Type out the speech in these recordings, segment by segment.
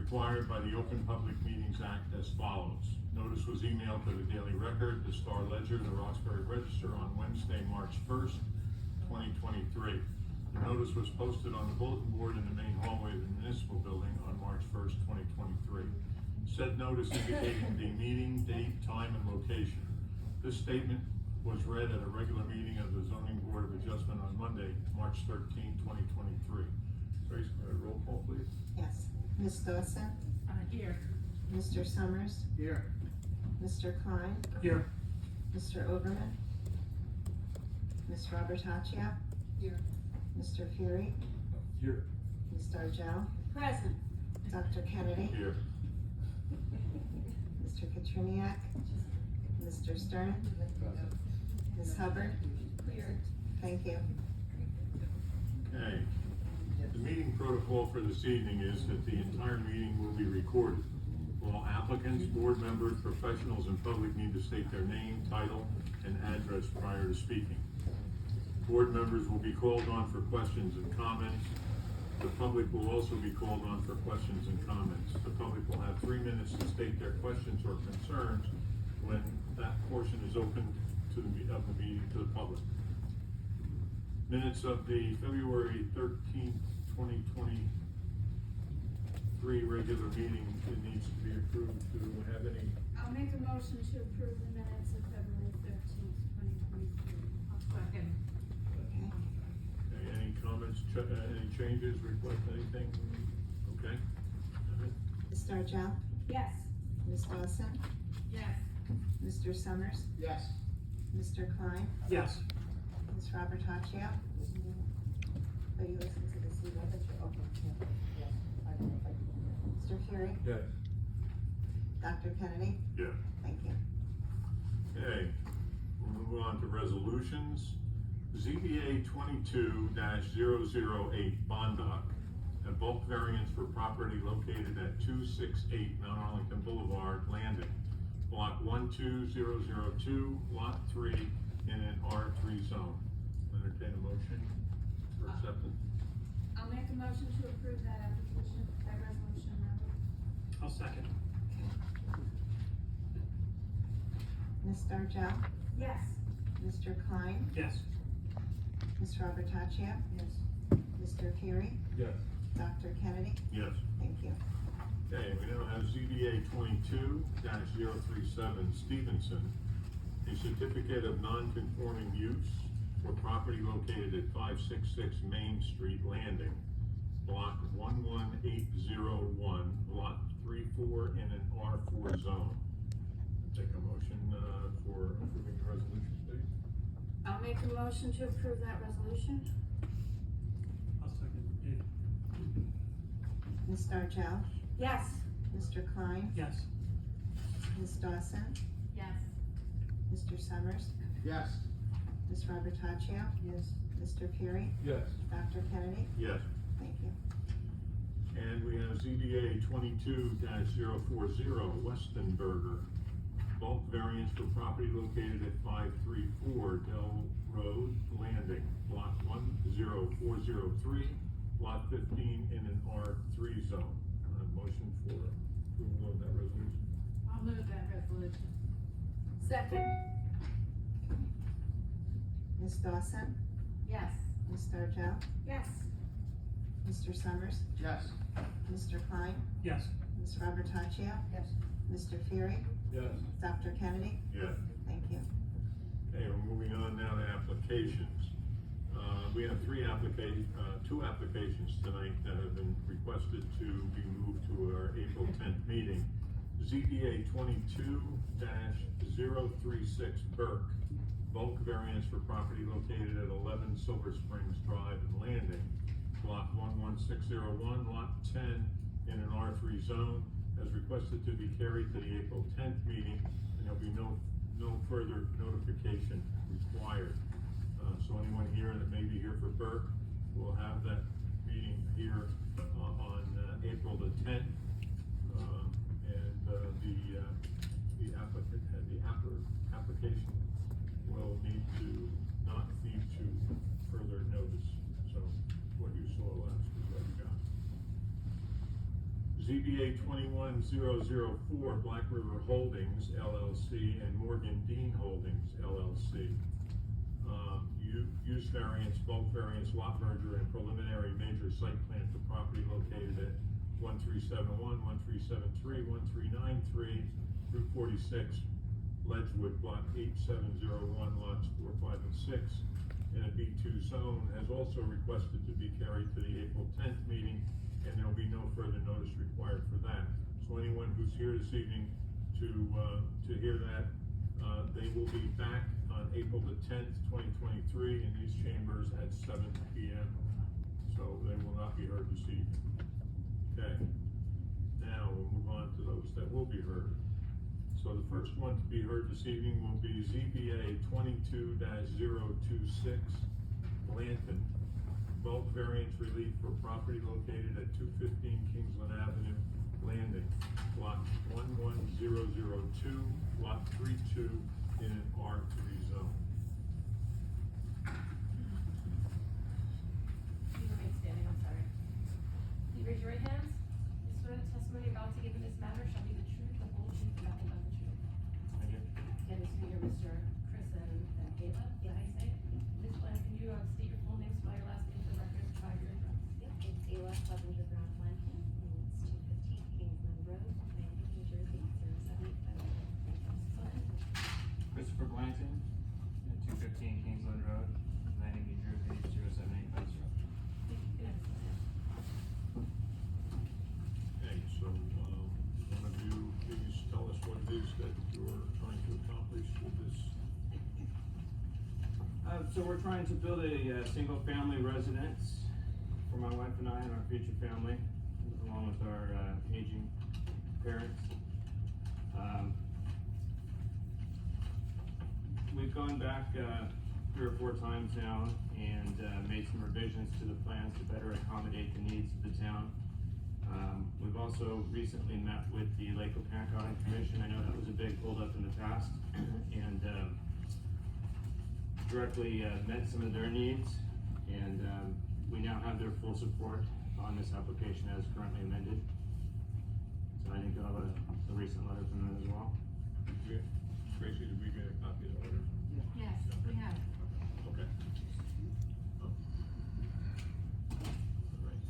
required by the Open Public Meetings Act as follows. Notice was emailed to the Daily Record, the Star Ledger, the Roxbury Register on Wednesday, March 1st, 2023. The notice was posted on the bulletin board in the main hallway of the municipal building on March 1st, 2023. Said notice indicating the meeting, date, time, and location. This statement was read at a regular meeting of the Zoning Board of Adjustment on Monday, March 13, 2023. Grace, roll call, please. Yes. Ms. Dawson? Here. Mr. Summers? Here. Mr. Klein? Here. Mr. Oberman? Ms. Robertaccio? Here. Mr. Fury? Here. Ms. Dargell? Present. Dr. Kennedy? Here. Mr. Katriniak? Mr. Stern? Ms. Hubbard? Here. Thank you. Okay. The meeting protocol for this evening is that the entire meeting will be recorded. All applicants, board members, professionals, and public need to state their name, title, and address prior to speaking. Board members will be called on for questions and comments. The public will also be called on for questions and comments. The public will have 3 minutes to state their questions or concerns when that portion is open to the meeting to the public. Minutes of the February 13th, 2023 regular meeting, it needs to be approved. Do we have any? I'll make a motion to approve the minutes of February 13th, 2023. I'll second. Okay. Okay, any comments, any changes, request anything? Okay. All right. Ms. Dargell? Yes. Ms. Dawson? Yes. Mr. Summers? Yes. Mr. Klein? Yes. Ms. Robertaccio? Oh, you listened to this, okay. Yes. Mr. Fury? Yes. Dr. Kennedy? Yeah. Thank you. Okay, we'll move on to resolutions. ZBA 22-008 Bondoc, a bulk variance for property located at 268 Mount Arlington Boulevard, Landing, block 12002, lot 3, in an R3 zone. Entertain a motion for acceptance. I'll make a motion to approve that application, that resolution, rather. I'll second. Ms. Dargell? Yes. Mr. Klein? Yes. Ms. Robertaccio? Yes. Mr. Fury? Yes. Dr. Kennedy? Yes. Thank you. Okay, we now have ZBA 22-037 Stevenson, a certificate of non-conforming use for property located at 566 Main Street Landing, block 11801, lot 34 in an R4 zone. Take a motion for approving the resolution, please. I'll make a motion to approve that resolution. I'll second. Ms. Dargell? Yes. Mr. Klein? Yes. Ms. Dawson? Yes. Mr. Summers? Yes. Ms. Robertaccio? Yes. Mr. Fury? Yes. Dr. Kennedy? Yes. Thank you. And we have ZBA 22-040 Westenberger, bulk variance for property located at 534 Dell Road, Landing, block 10403, lot 15 in an R3 zone. Motion for approval of that resolution. I'll move that resolution. Second. Ms. Dawson? Yes. Ms. Dargell? Yes. Mr. Summers? Yes. Mr. Klein? Yes. Ms. Robertaccio? Yes. Mr. Fury? Yes. Dr. Kennedy? Yes. Thank you. Okay, we're moving on now to applications. We have two applications tonight that have been requested to be moved to our April 10th meeting. ZBA 22-036 Burke, bulk variance for property located at 11 Silver Springs Drive and Landing, block 11601, lot 10 in an R3 zone, as requested to be carried to the April 10th meeting, and there'll be no further notification required. So anyone here that may be here for Burke will have that meeting here on April the 10th. The application will not need to further notice. So what you saw last is what you got. ZBA 21004 Black River Holdings LLC and Morgan Dean Holdings LLC. Use variance, bulk variance, lot merger, and preliminary major site plan for property located at 1371, 1373, 1393 through 46 Ledgewood, block 8701, lots 4, 5, and 6, in a B2 zone, has also requested to be carried to the April 10th meeting, and there will be no further notice required for that. So anyone who's here this evening to hear that, they will be back on April the 10th, 2023, in these chambers at 7 p.m. So they will not be heard this evening. Okay. Now we'll move on to those that will be heard. So the first one to be heard this evening will be ZBA 22-026 Blanton. Bulk variance relief for property located at 215 Kingsland Avenue, Landing, lot 11002, lot 32, in an R3 zone. You remain standing, I'm sorry. Can you raise your right hands? You swear the testimony you're about to give in this matter shall be the truth, the whole truth, and nothing but the truth. I do. Again, this is your Mr. Chris and Ava, is that how you say it? Ms. Bland, can you state your full name, spell your last name for the record, and provide your address? Yep, it's Ayla Clevenger Brown Blanton, and it's 215 Kingsland Road, Landon, New Jersey, 07850. Go ahead. Christopher Blanton, at 215 Kingsland Road, Landing, New Jersey, 07850. Okay, so, one of you, please tell us what it is that you're trying to accomplish with this. So we're trying to build a single-family residence for my wife and I and our future family, along with our aging parents. We've gone back 3 or 4 times now and made some revisions to the plans to better accommodate the needs of the town. We've also recently met with the Lake O'Panack Commission. I know that was a big holdup in the past, and directly met some of their needs, and we now have their full support on this application as currently amended. So I think you'll have a recent letter from them as well. Tracy, did we get a copy of the letter? Yes, we have. Okay. Oh. All right.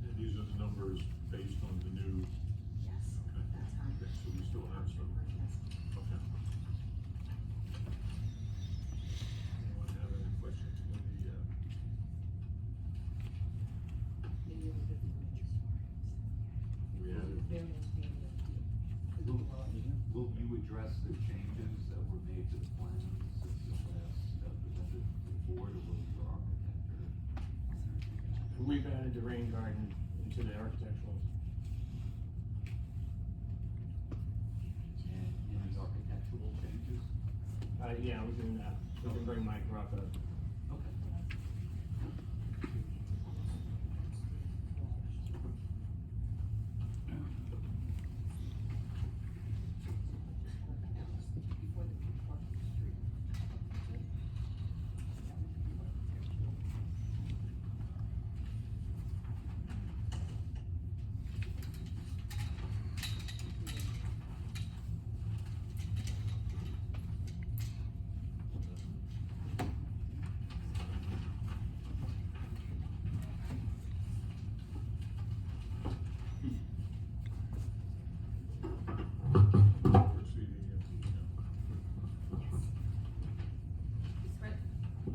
And these are the numbers based on the new. Yes, Okay. that's fine. Okay, so we still have some. Okay. Anyone have any questions for the, we have it? Will you address the changes that were made to the plans since the last presented to the board, or will your architect We've added the rain garden into the architectural. and any architectural changes? Yeah, we can bring Mike Rock up. Okay. Proceeding, You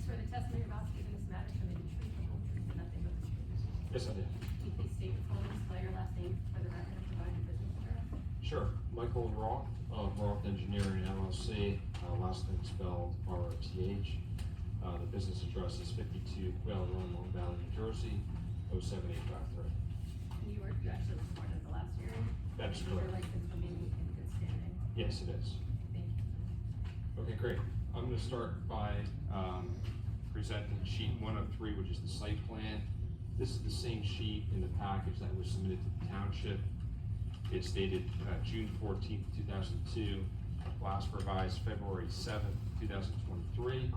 swear the testimony you're about to give in this matter shall be the truth, the whole truth, and nothing but the truth. Yes, I did. Can you please state your full name, spell your last name for the record, and provide your business address? Sure, Michael Roth of Roth Engineering LLC, last name spelled R-O-T-H. The business address is 52 Quail Run, Long Valley, New Jersey, 07853. And you actually was sworn at the last hearing? That's Your correct. license remaining in good standing? Yes, it is. Thank you. Okay, great. I'm gonna start by presenting sheet 103, which is the site plan. This is the same sheet in the package that was submitted to the township. It's dated June 14th, 2002, last revised February 7th, 2023.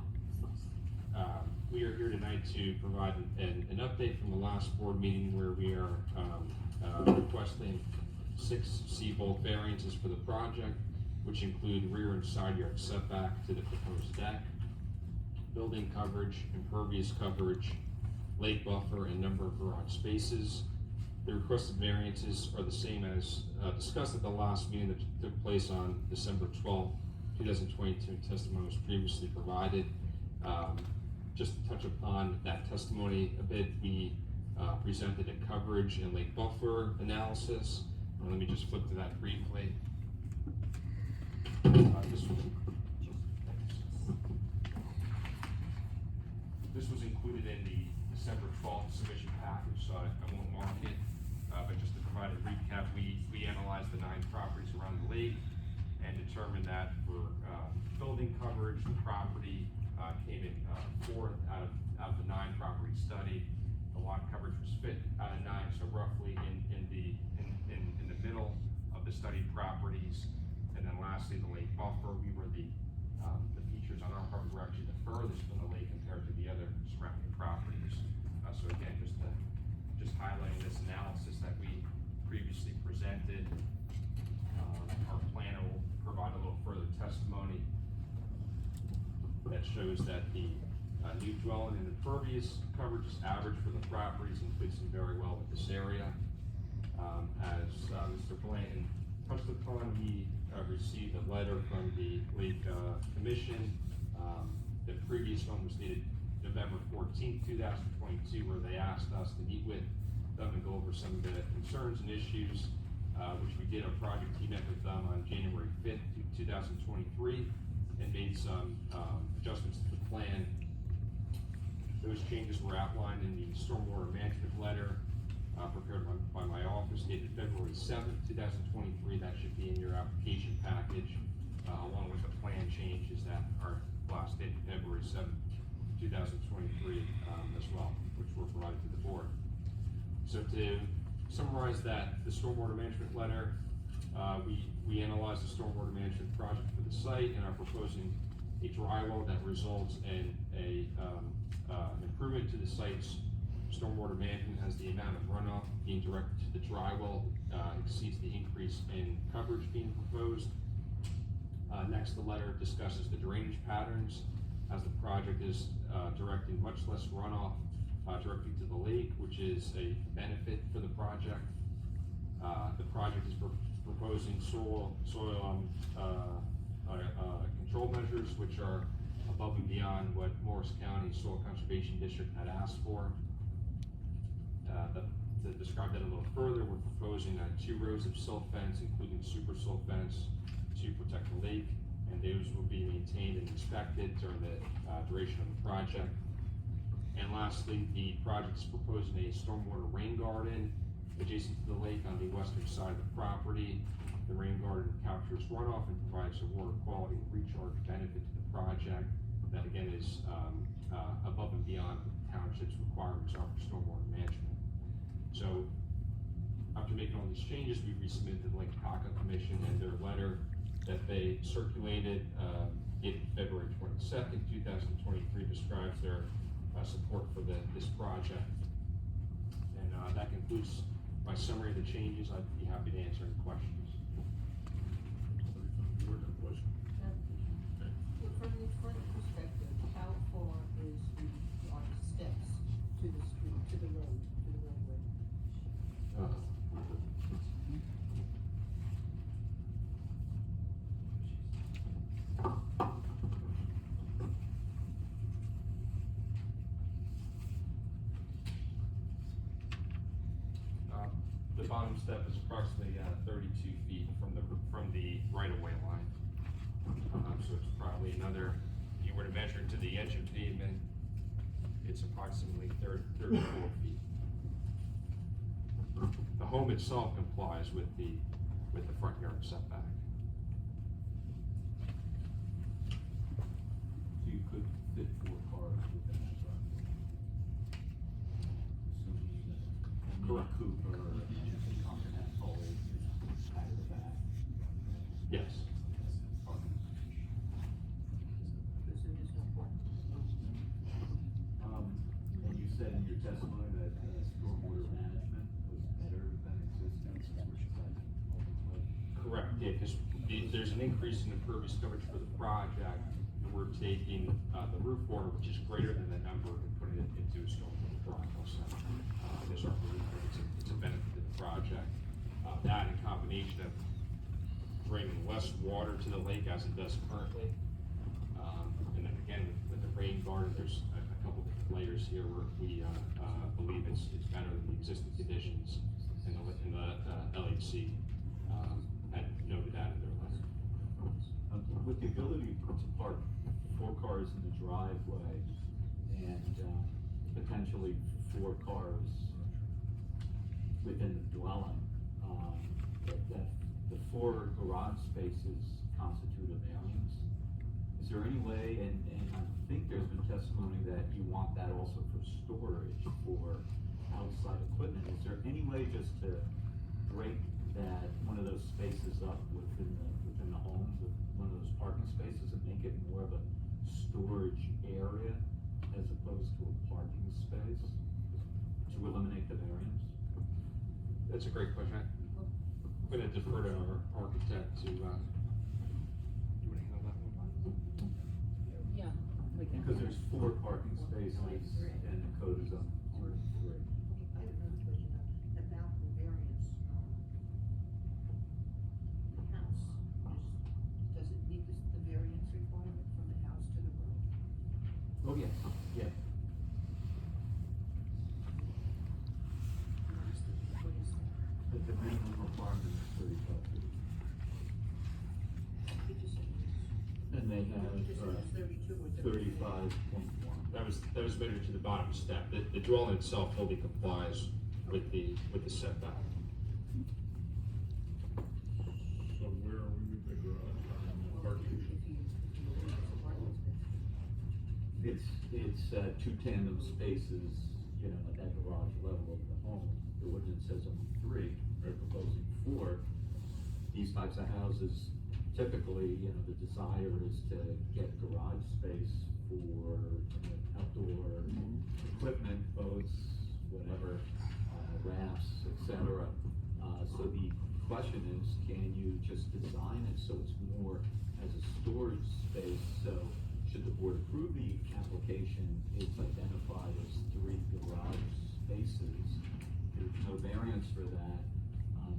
We are here tonight to provide an update from the last board meeting where we are requesting 6 C-bulk variances for the project, which include rear and side yard setback to the proposed deck, building coverage, impervious coverage, lake buffer, and number of garage spaces. The requested variances are the same as discussed at the last meeting that took place on December 12th, 2022, and testimony was previously provided. Just to touch upon that testimony a bit, we presented a coverage and lake buffer analysis. Let me just flip to that briefly. This was included in the December 12th submission package, so I won't mark it. But just to provide a recap, we analyzed the 9 properties around the lake and determined that for building coverage, the property came in 4th out of the 9 properties studied. The lot coverage was 5th out of 9, so roughly in the middle of the studied properties. And then lastly, the lake buffer, we were the features on our property were actually the furthest from the lake compared to the other surrounding properties. So again, just highlighting this analysis that we previously presented. Our planner will provide a little further testimony that shows that the new dwelling and impervious coverage is average for the properties and fits in very well with this area. As Mr. Blanton touched upon, we received a letter from the Lake Commission. The previous one was dated November 14th, 2022, where they asked us to meet with them and go over some of the concerns and issues, which we did. Our project team met with them on January 5th, 2023, and made some adjustments to the plan. Those changes were outlined in the stormwater management letter prepared by my office, dated February 7th, 2023. That should be in your application package, along with the plan changes that are last dated February 7th, 2023 as well, which were provided to the board. So to summarize that, the stormwater management letter, we analyzed the stormwater management project for the site and are proposing a dry well that results in an improvement to the site's stormwater management as the amount of runoff being directed to the dry well exceeds the increase in coverage being proposed. Next, the letter discusses the drainage patterns as the project is directing much less runoff directly to the lake, which is a benefit for the project. The project is proposing soil control measures, which are above and beyond what Morris County Soil Conservation District had asked for. To describe that a little further, we're proposing 2 rows of silt fence, including super silt fence, to protect the lake, and those will be maintained and inspected during the duration of the project. And lastly, the project is proposing a stormwater rain garden adjacent to the lake on the western side of the property. The rain garden captures runoff and provides a water quality and recharge benefit to the project. That again is above and beyond what the township's requirements are for stormwater management. So after making all these changes, we resubmitted to the Lake Tahoe Commission and their letter that they circulated dated February 22nd, 2023, describes their support for this project. And that concludes my summary of the changes. I'd be happy to answer any questions. Board, no question? From the front perspective, how far is are the steps to the street, to the road, to the roadway? The bottom step is approximately 32 feet from the right-of-way line. So it's probably another, if you were to measure it to the edge of pavement, it's approximately 34 feet. The home itself complies with the front yard setback. So you could fit 4 cars within that driveway? Assuming that Correct. Cooper and Continental is out of the back. Yes. So there's no parking. testimony that stormwater management was better than existing, which is like ultimately. Correct, yeah, because there's an increase in impervious coverage for the project, and we're taking, the roof water, which is greater than the number, and putting it into a stormwater project, so, there's our belief that it's a benefit to the project. That in combination of bringing less water to the lake as it does currently, and then again, with the rain garden, there's a couple different layers here where we, believe it's better than the existing conditions in the LHC, had noted that in their letter. With the ability to park 4 cars in the driveway and potentially 4 cars within the dwelling, that the 4 garage spaces constitute a variance. Is there any way, and I think there's been testimony that you want that also for storage for outside equipment, is there any way just to break that, one of those spaces up within the home, with one of those parking spaces, and make it more of a storage area as opposed to a parking space to eliminate the variance? That's a great question. I'm gonna defer to our architect to, do you wanna handle that one? Yeah. we can. Because there's 4 parking spaces and the code is on 3. Okay, I have another question about the variance, the house, does it meet the variance requirement from the house to the road? Oh, yes, yeah. What is that? The minimum requirement is 35 feet. You just said it was- And they you just said it was have 32 or 35.1. That was measured to the bottom step. The dwelling itself fully complies with the setback. So where are we with the garage, parking? It's 2 tandem spaces, you know, at that garage level of the home. The ordinance says only 3, they're proposing 4. These types of houses, typically, you know, the desire is to get garage space for, you know, outdoor equipment, boats, whatever, rafts, etc. So the question is, can you just design it so it's more as a storage space? So should the board approve the application, it's identified as 3 garage spaces. There's no variance for that.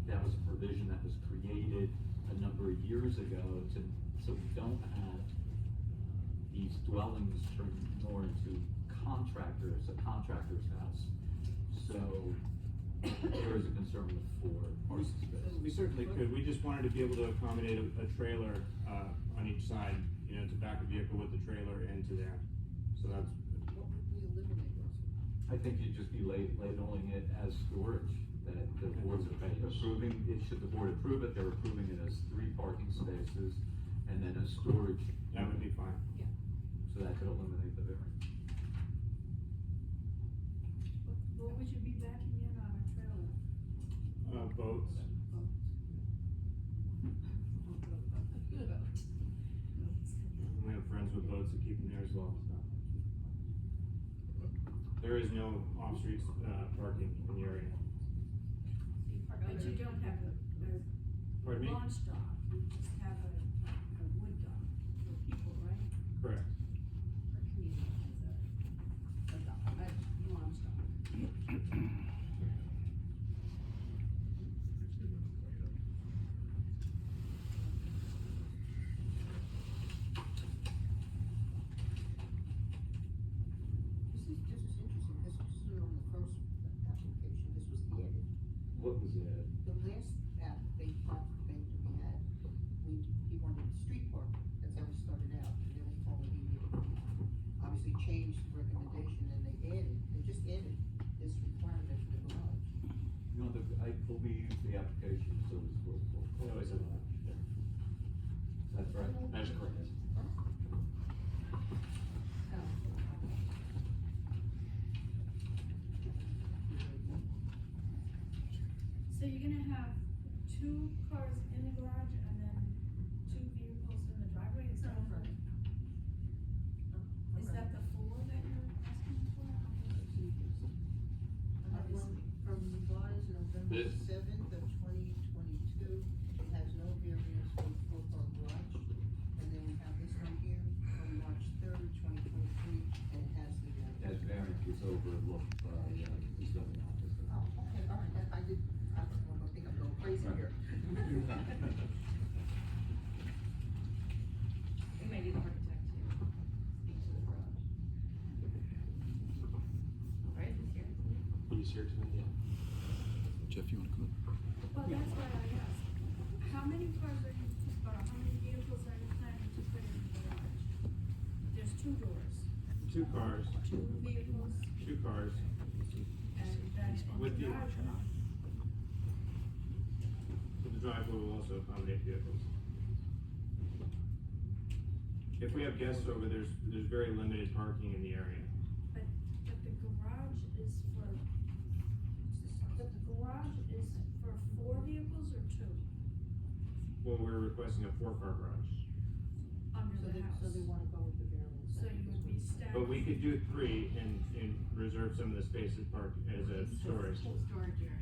That was a provision that was created a number of years ago so we don't have these dwellings turned more into a contractor's house. So there is a concern with 4 parking spaces. We certainly could, we just wanted to be able to accommodate a trailer, on each side, you know, to back a vehicle with the trailer into there. So that's, What would we eliminate those? I think you'd just be labeling it as storage, that the board's approving, should the board approve it, they're approving it as 3 parking spaces, and then a storage. that would be fine. So that could eliminate the variance. What would you be backing in on a trailer? Boats, we have friends with boats that keep them there as well, so. There is no off-street, parking in the area. But you don't have Pardon me? a launch dock, you just have a wood dock for people, right? Correct. For community, a dock, a launch dock. This is interesting, this was on the first application, this was added. What was it? The last applicant we had, he wanted street park, that's how we started out, and then we told him he needed, obviously changed the recommendation, and they just added this requirement for the garage. No, I believe the application says for. No, it's a- That's right. That is correct. So you're gonna have 2 cars in the garage and then 2 vehicles in the driveway, is that the 4 that you're asking for? This- seventh of 2022, it has no variance for the four-car garage. And then we have this one here from March 3rd, 2023, and it has the variance. That variance was overlooked by, the zoning officer. Oh, okay, all right, I don't think I'm going crazy here. We may need the architect to speak to the garage. Right, he's here. He's here tonight, yeah. Jeff, you wanna come up? Well, that's why I asked, how many cars are you, or how many vehicles are you planning to put in the garage? There's two doors, Two cars, two vehicles, two cars, and then in With the the- driveway. the driveway will also accommodate vehicles. If we have guests over, there's very limited parking in the area. But the garage is for, the garage is for four vehicles or two Well, we're requesting a four-car garage. under So the they, house? so they wanna go with the variance. So you would be stacking. But we could do three and reserve some of the spaces park as a storage. Storage area.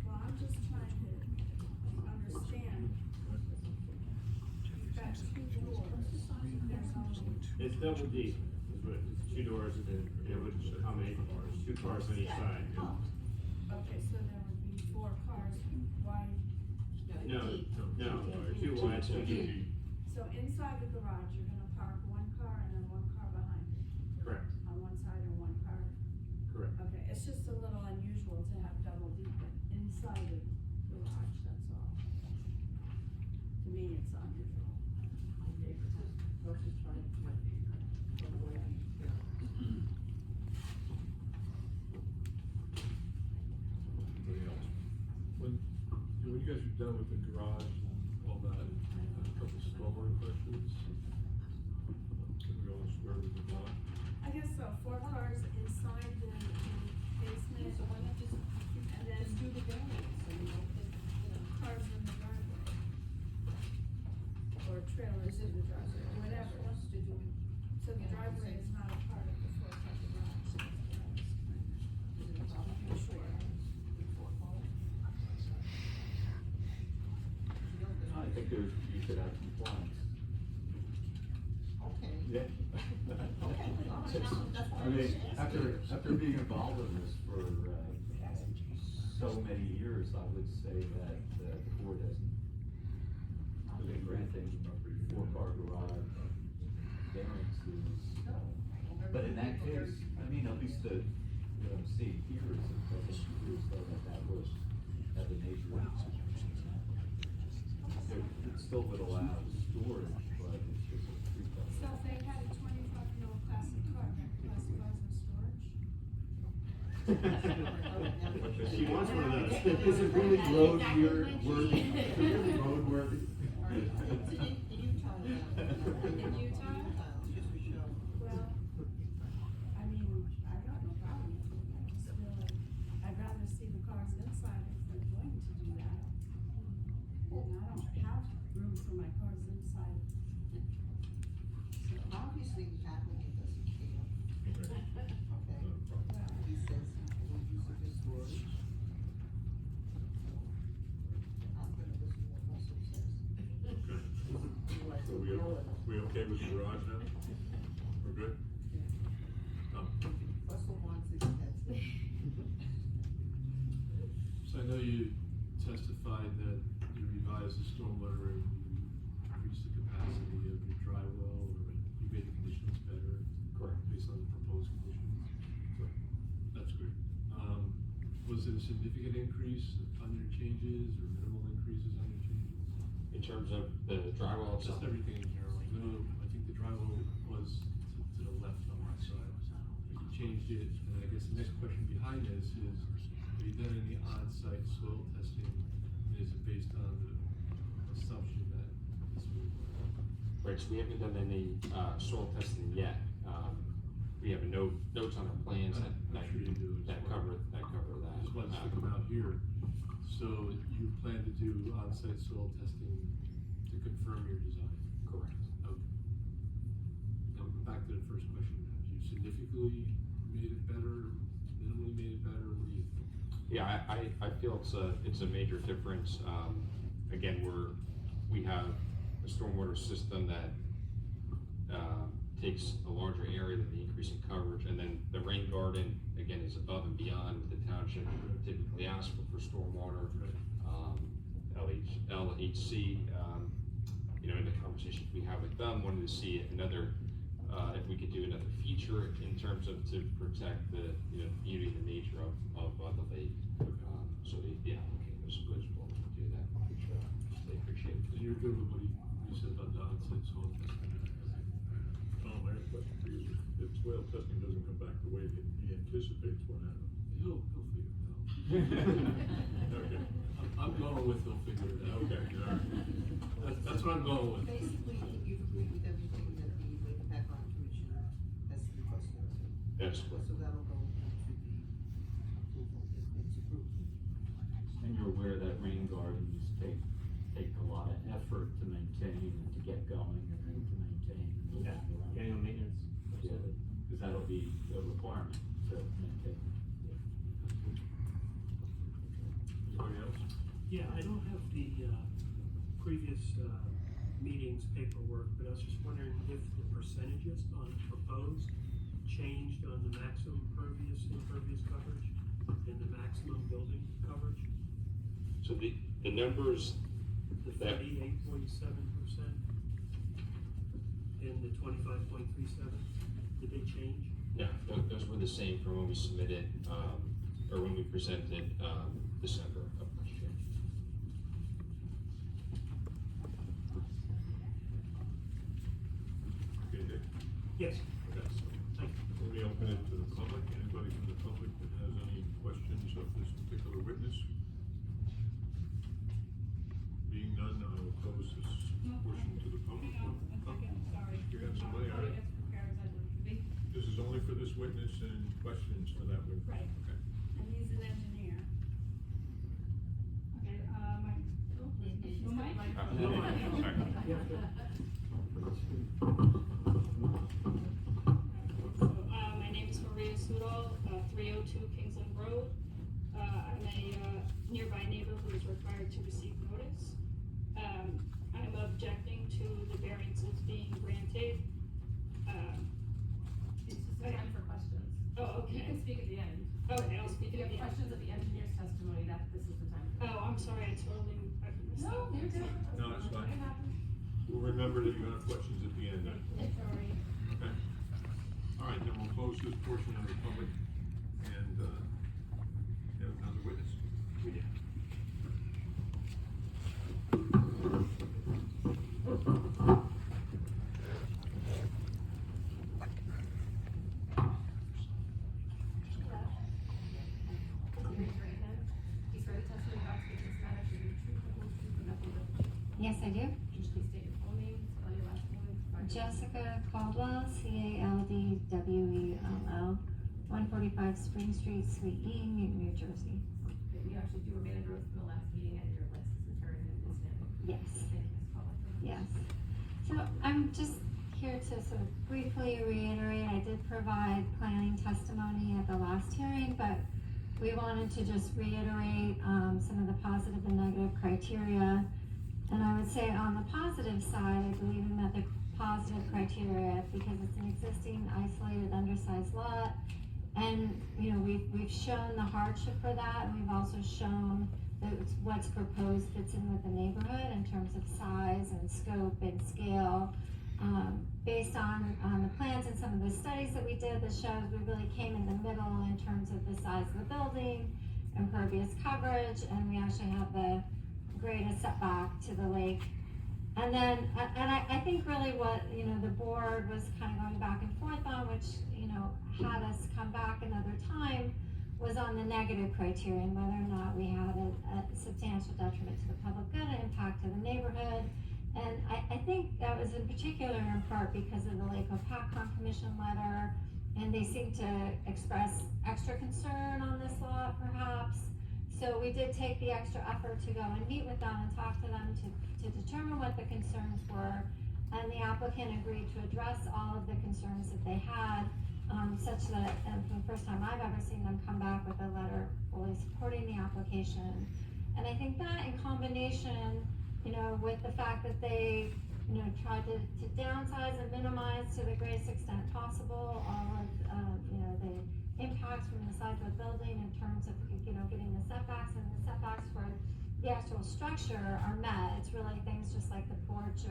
Well, I'm just trying to understand. You've got two doors, there's only, It's double deep, is what, it's two doors and it would accommodate two cars on each side. okay, so there would be four cars, why, No, two wide, two deep. so inside the garage, you're gonna park one car and then one car behind it, Correct, on one side and one car. correct. Okay, it's just a little unusual to have double deep inside the garage, that's all. To me, it's unusual. Let's just try it. Go away. Anybody else? When you guys are done with the garage and all that, I have a couple stormwater questions. Can we all square with the garage? I guess so, four cars inside the basement. So why not just, And then just do the variance, so you don't put, cars in the driveway. Or trailers in the driveway, or whatever. So the driveway is not a part of the four-car garage. Sure. I think there's, you should have compliance. Okay. Yeah. Okay, all right, Just- that's I fine. mean, after being involved in this for, so many years, I would say that, the board has been granting four-car garage variances. But in that case, I mean, at least what I'm seeing here is it doesn't appear as though that would have the nature of. It still would allow storage, but it's just a three-car. So if they had a 25-year-old classic car, that classifies as storage? She wants one of those. Is it really road worthy? Road worthy? All right, in Utah, In Utah? just for show. Well, I mean, I got no problem with it, I just feel like, I'd rather see the cars inside if they're going to do that. And I don't have room for my cars inside. Obviously, the applicant doesn't care. Okay, Well, he says he will use it for storage. I'm gonna listen to what Russell says. Okay, Otherwise, so we okay with the garage now? We're good? Tom? Russell wants it, that's it. So I know you testified that you revised the stormwater and you increased the capacity of your dry well, or you made the conditions better. Correct. Based on the proposed conditions. That's great. Was it a significant increase on your changes or minimal increases on your changes? In terms of the drywall Just itself? everything in general. No, I think the drywall was to the left on that side. You changed it, and I guess the next question behind this is, have you done any on-site soil testing? And is it based on the assumption that this will work? Right, so we haven't done any, soil testing yet. We have notes on our plans that I'm sure you do as well. cover that. I just wanted to stick them out here. So you plan to do on-site soil testing to confirm your design? Correct. Okay. Now, back to the first question, have you significantly made it better, minimally made it better, what do you think? Yeah, I feel it's a major difference. Again, we have a stormwater system that, takes a larger area than the increase in coverage, and then the rain garden, again, is above and beyond what the township typically asks for stormwater. LHC, you know, in the conversations we have with them, wanted to see another, if we could do another feature in terms of to protect the, you know, beauty and the nature of the lake. So the applicant was willing to do that, which they appreciate. And you're good with what you said about the onsite soil testing? Tom, I have a question for you. If soil testing doesn't come back the way he anticipates, what happens? He'll figure it out. Okay. I'm going with he'll figure it out. Okay, all right. That's what I'm going with. Basically, you've agreed with everything that the Lake and Background Commission has requested. Yes. So that'll go into the approval if it's approved. And you're aware that rain gardens take a lot of effort to maintain and to get going and then to maintain. Yeah, annual maintenance. Yeah, because that'll be a requirement to maintain. Anybody else? Yeah, I don't have the, previous, meetings paperwork, but I was just wondering if the percentages on proposed changed on the maximum impervious coverage and the maximum building coverage, So the numbers the that, 38.7% and the 25.37, did they change? yeah, those were the same from when we submitted, or when we presented, December of last year. Okay, Dick? Yes. Okay. Thank you. Let me open it to the public. Anybody from the public that has any questions of this particular witness? Being none, I will close this portion to the public. Sorry. You got somebody, all right? As prepared as I would be. This is only for this witness and questions for that witness. Right. Okay. And he's an engineer. Okay, my, no mic? So, my name is Maria Sudol, 302 Kingsland Road. I'm a nearby neighbor who is required to receive notice. I'm objecting to the variances being granted. It's just a time for questions. Oh, You can okay. speak at the end. Okay, I'll speak If you at have the end. questions of the engineer's testimony, this is the time. Oh, I'm sorry, I totally, I missed No, that. you're good. No, it's fine. It happens. We'll remember that you're gonna have questions at the end then. Sorry. Okay. All right, then we'll close this portion of the public and, have another witness. Raise your right hand. You swear the testimony about to give this matter should be the truth, the whole truth, and nothing but the truth. Yes, I do. Can you please state your full name, spell your last name, provide your- Jessica Caldwell, Caldwell, 145 Spring Street, Suite E, Newton, New Jersey. Okay, you actually do remain under oath from the last meeting and your list is returned in this standing. Yes. Thank you, Ms. Caldwell. Yes. So I'm just here to sort of briefly reiterate, I did provide planning testimony at the last hearing, but we wanted to just reiterate, some of the positive and negative criteria. And I would say on the positive side, I believe we met the positive criteria because it's an existing isolated undersized lot. And, you know, we've shown the hardship for that, and we've also shown that what's proposed fits in with the neighborhood in terms of size and scope and scale. Based on the plans and some of the studies that we did, that shows we really came in the middle in terms of the size of the building, impervious coverage, and we actually have the greatest setback to the lake. And then, I think really what, you know, the board was kind of going back and forth on, which, you know, had us come back another time, was on the negative criteria, and whether or not we had a substantial detriment to the public good and impact to the neighborhood. And I think that was in particular in part because of the Lake Opacon Commission letter, and they seemed to express extra concern on this lot perhaps. So we did take the extra effort to go and meet with them and talk to them to determine what the concerns were. And the applicant agreed to address all of the concerns that they had. such that, and for the first time I've ever seen them come back with a letter fully supporting the application. And I think that in combination, you know, with the fact that they, you know, tried to downsize and minimize to the greatest extent possible all of, you know, the impacts from the size of the building in terms of, you know, getting the setbacks, and the setbacks for the actual structure are met. It's really things just like the porch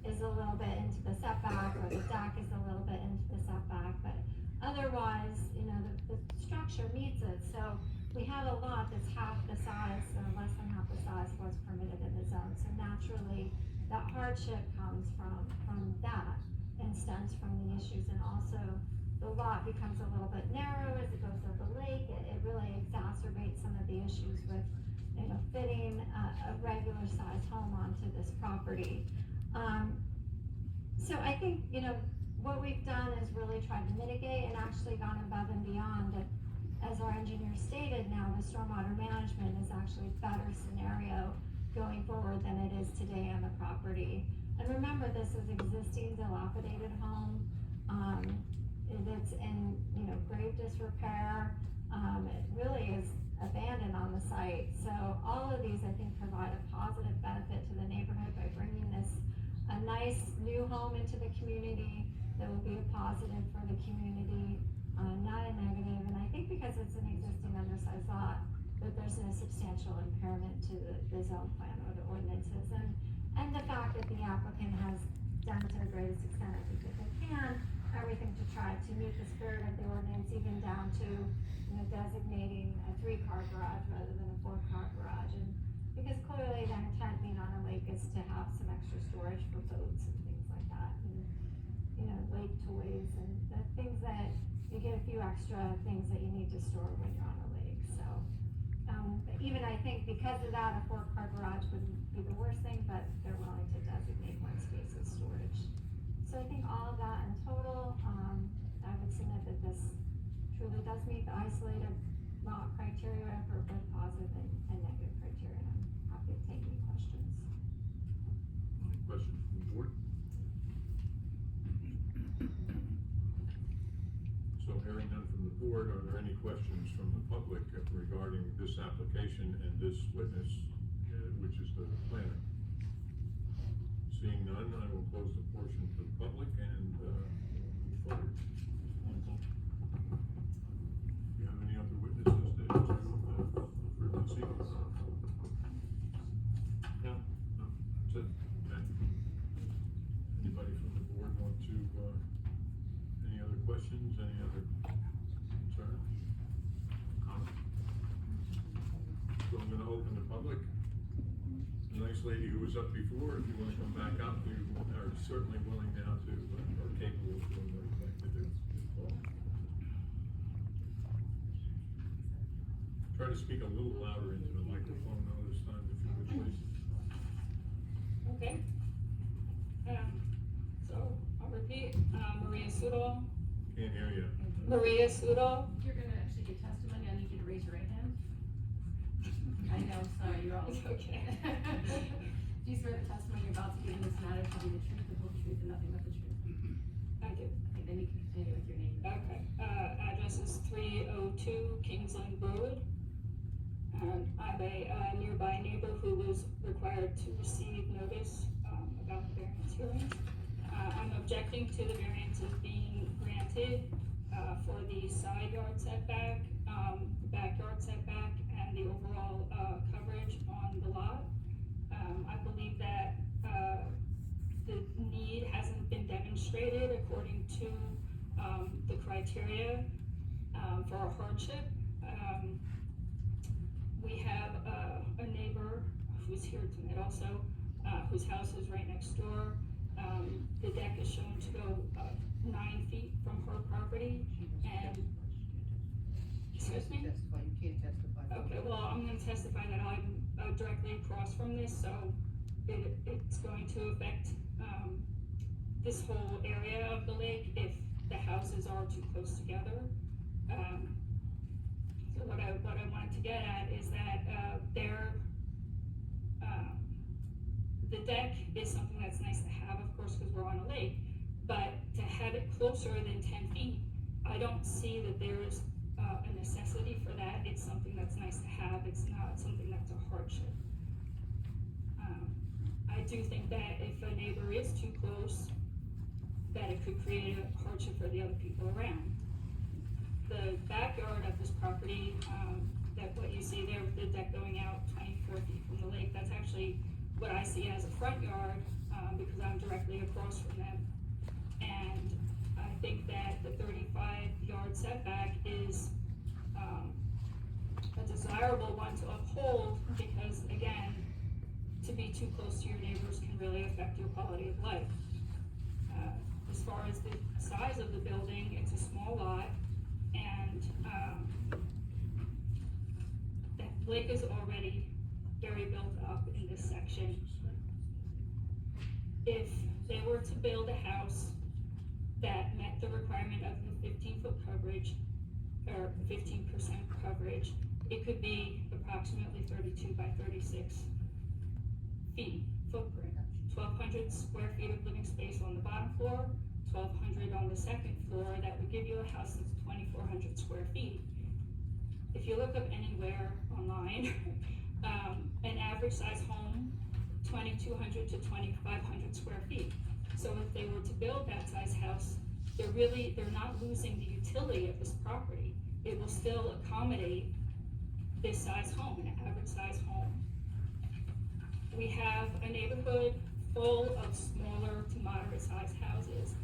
is a little bit into the setback, or the deck is a little bit into the setback, but otherwise, you know, the structure meets it. So we have a lot that's half the size, or less than half the size of what's permitted in the zone. So naturally, that hardship comes from that and stems from the issues. And also, the lot becomes a little bit narrow as it goes to the lake. It really exacerbates some of the issues with, you know, fitting a regular sized home onto this property. So I think, you know, what we've done is really tried to mitigate and actually gone above and beyond. As our engineer stated, now the stormwater management is actually a better scenario going forward than it is today on the property. And remember, this is existing dilapidated home. It's in, you know, grave disrepair. It really is abandoned on the site. So all of these, I think, provide a positive benefit to the neighborhood by bringing a nice new home into the community that will be a positive for the community, not a negative. And I think because it's an existing undersized lot, that there's no substantial impairment to the zone plan or the ordinances. And the fact that the applicant has done to the greatest extent, I think, that they can, everything to try to meet the spirit of the ordinance, even down to, you know, designating a 3-car garage rather than a 4-car garage. And because clearly the intent being on a lake is to have some extra storage for boats and things like that, and, you know, lake toys and the things that you get a few extra things that you need to store when you're on a lake. So, but even I think because of that, a 4-car garage wouldn't be the worst thing, but they're willing to designate 1 space as storage. So I think all of that in total, I would submit that this truly does meet the isolated lot criteria for both positive and negative criteria. And I'm happy to take any questions. Any questions from the board? So hearing none from the board, are there any questions from the public regarding this application and this witness, which is the planner? Seeing none, I will close the portion for the public and move forward. Do you have any other witnesses for this evening? No, that's it. Okay. Anybody from the board want to, any other questions, any other concerns? Comments? So I'm gonna open the public. The nice lady who was up before, if you wanna come back up, you are certainly willing now to, or capable of doing what you'd like to do. Try to speak a little louder into the microphone though this time, if you would, please. Okay. So I'll repeat, Maria Sudol. Can't hear you. Maria Sudol. You're gonna actually give testimony, I need you to raise your right hand. I know, sorry, you're all. It's okay. Do you swear the testimony you're about to give in this matter shall be the truth, the whole truth, and nothing but the truth? I do. Okay, then you can continue with your name. Okay, address is 302 Kingsland Road. And I'm a nearby neighbor who was required to receive notice about the variance hearing. I'm objecting to the variances being granted for the side yard setback, the backyard setback, and the overall coverage on the lot. I believe that the need hasn't been demonstrated according to the criteria for a hardship. We have a neighbor who's here tonight also, whose house is right next door. The deck is shown to go 9 feet from her property, and, excuse me? You can't testify. Okay, well, I'm gonna testify that I'm directly across from this, so it's going to affect, this whole area of the lake if the houses are too close together. So what I wanted to get at is that, the deck is something that's nice to have, of course, because we're on a lake, but to have it closer than 10 feet I don't see that there's a necessity for that. It's something that's nice to have. It's not something that's a hardship. I do think that if a neighbor is too close, that it could create a hardship for the other people around. The backyard of this property, that what you see there with the deck going out 24 feet from the lake, that's actually what I see as a front yard, because I'm directly across from them. And I think that the 35-yard setback is a desirable one to uphold, because again, to be too close to your neighbors can really affect your quality of life. As far as the size of the building, it's a small lot, and the lake is already very built up in this section. If they were to build a house that met the requirement of the 15-foot coverage, or 15% coverage, it could be approximately 32 by 36 feet footprint. 1,200 square feet of living space on the bottom floor, 1,200 on the second floor. That would give you a house that's 2,400 square feet. If you look up anywhere online, an average size home, 2,200 to 2,500 square feet. So if they were to build that size house, they're not losing the utility of this property. It will still accommodate this size home, an average size home. We have a neighborhood full of smaller to moderate sized houses.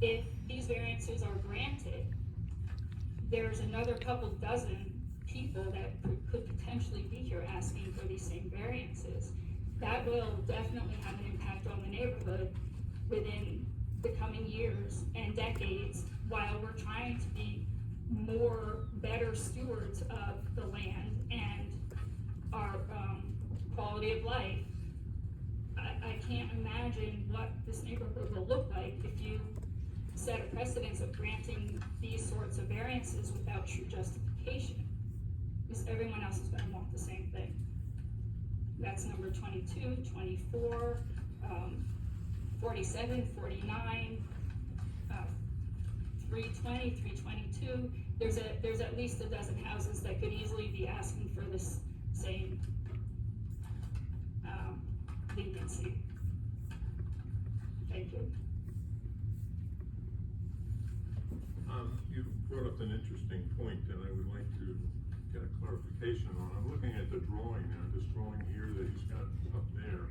If these variances are granted, there's another couple dozen people that could potentially be here asking for these same variances. That will definitely have an impact on the neighborhood within the coming years and decades, while we're trying to be better stewards of the land and our quality of life. I can't imagine what this neighborhood will look like if you set a precedence of granting these sorts of variances without true justification, because everyone else is gonna want the same thing. That's number 22, 24, 47, 49, 320, 322. There's at least a dozen houses that could easily be asking for this same leniency. Thank you. You brought up an interesting point that I would like to get a clarification on. I'm looking at the drawing now, this drawing here that he's got up there.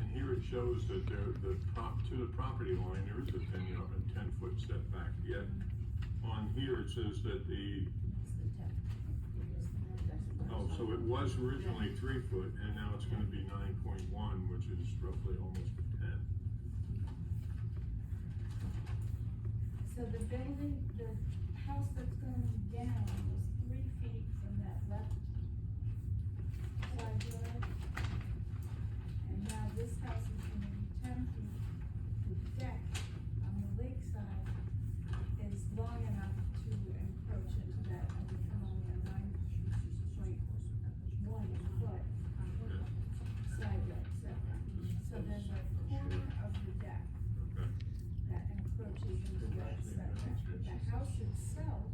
And here it shows that to the property line, there is a 10-foot setback. Yet on here it says that so it was originally 3 foot, and now it's gonna be 9.1, which is roughly almost 10. So the building, the house that's going down was 3 feet from that left side yard. And now this house is gonna be 10 feet. The deck on the lake side is long enough to encroach into that, and become only a 9.1 foot side yard setback. So there's a corner of the deck that encroaches into that setback. The house itself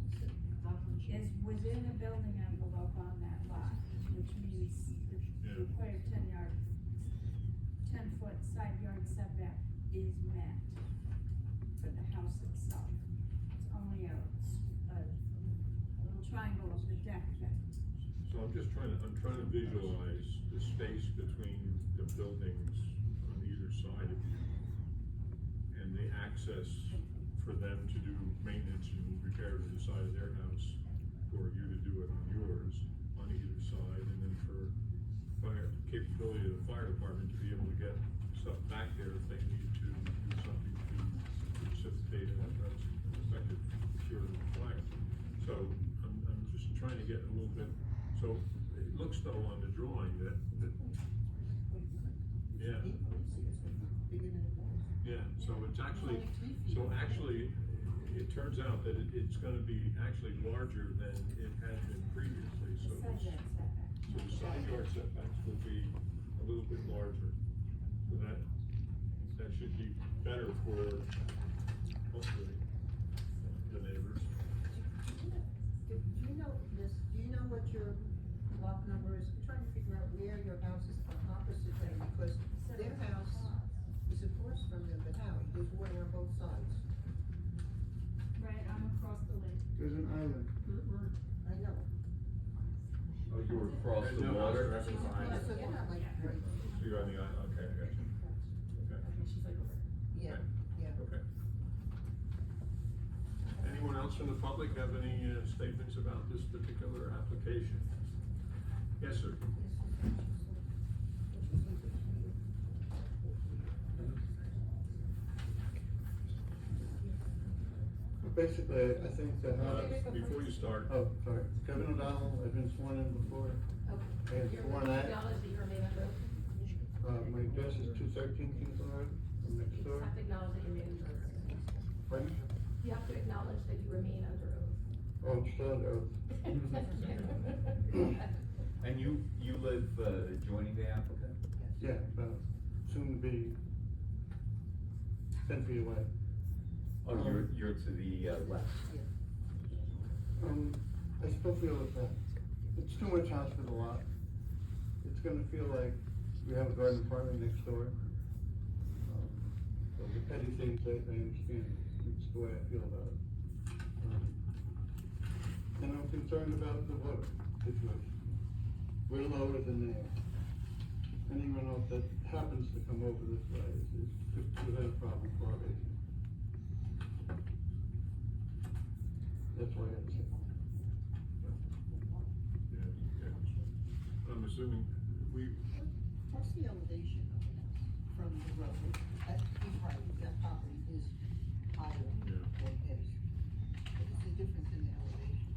is within a building envelope on that lot, which means the required 10-foot side yard setback is met for the house itself. It's only a little triangle of the deck that. So I'm trying to visualize the space between the buildings on either side of you, and the access for them to do maintenance and repair to the side of their house, or you to do it on yours, on either side, and then for fire capability of the fire department to be able to get stuff back there if they need to do something to precipitate an effective cure of the fire. So I'm just trying to get a little bit. So it looks though on the drawing that yeah. Yeah, so it's actually, it turns out that it's gonna be actually larger than it had been previously, so the side yard setbacks will be a little bit larger. So that should be better for hopefully the neighbors. is an island. I know. Oh, you were across the No, water? that's fine. That's what, like, right, So you're on the island, okay, I got you. Okay, She's like over. yeah, yeah. okay. Anyone else from the public have any statements about this particular application? Yes, sir. Basically, I think that, Before you start, oh, sorry, Kevin O'Donnell, I've been sworn in before. Okay. And You're sworn at, acknowledge that you remain under oath. my address is 213 Kingsland Road, I'm next You door. have to acknowledge that you remain under oath. Pardon? You have to acknowledge that you remain under oath. Oh, I'm still under oath. And you live adjoining the applicant? Yeah, soon to be 10 feet away. Oh, you're to the west. I still feel that it's too much house for the lot. It's gonna feel like we have a garden apartment next door. So the petty things that I understand, it's the way I feel about it. And I'm concerned about the water situation. We're lower than they are. Anyone else that happens to come over this way is could have a problem for our basement. That's why I say. I'm assuming What's the elevation of the house from the road? He's right, that property is higher Yeah. than his. What is the difference in the elevation?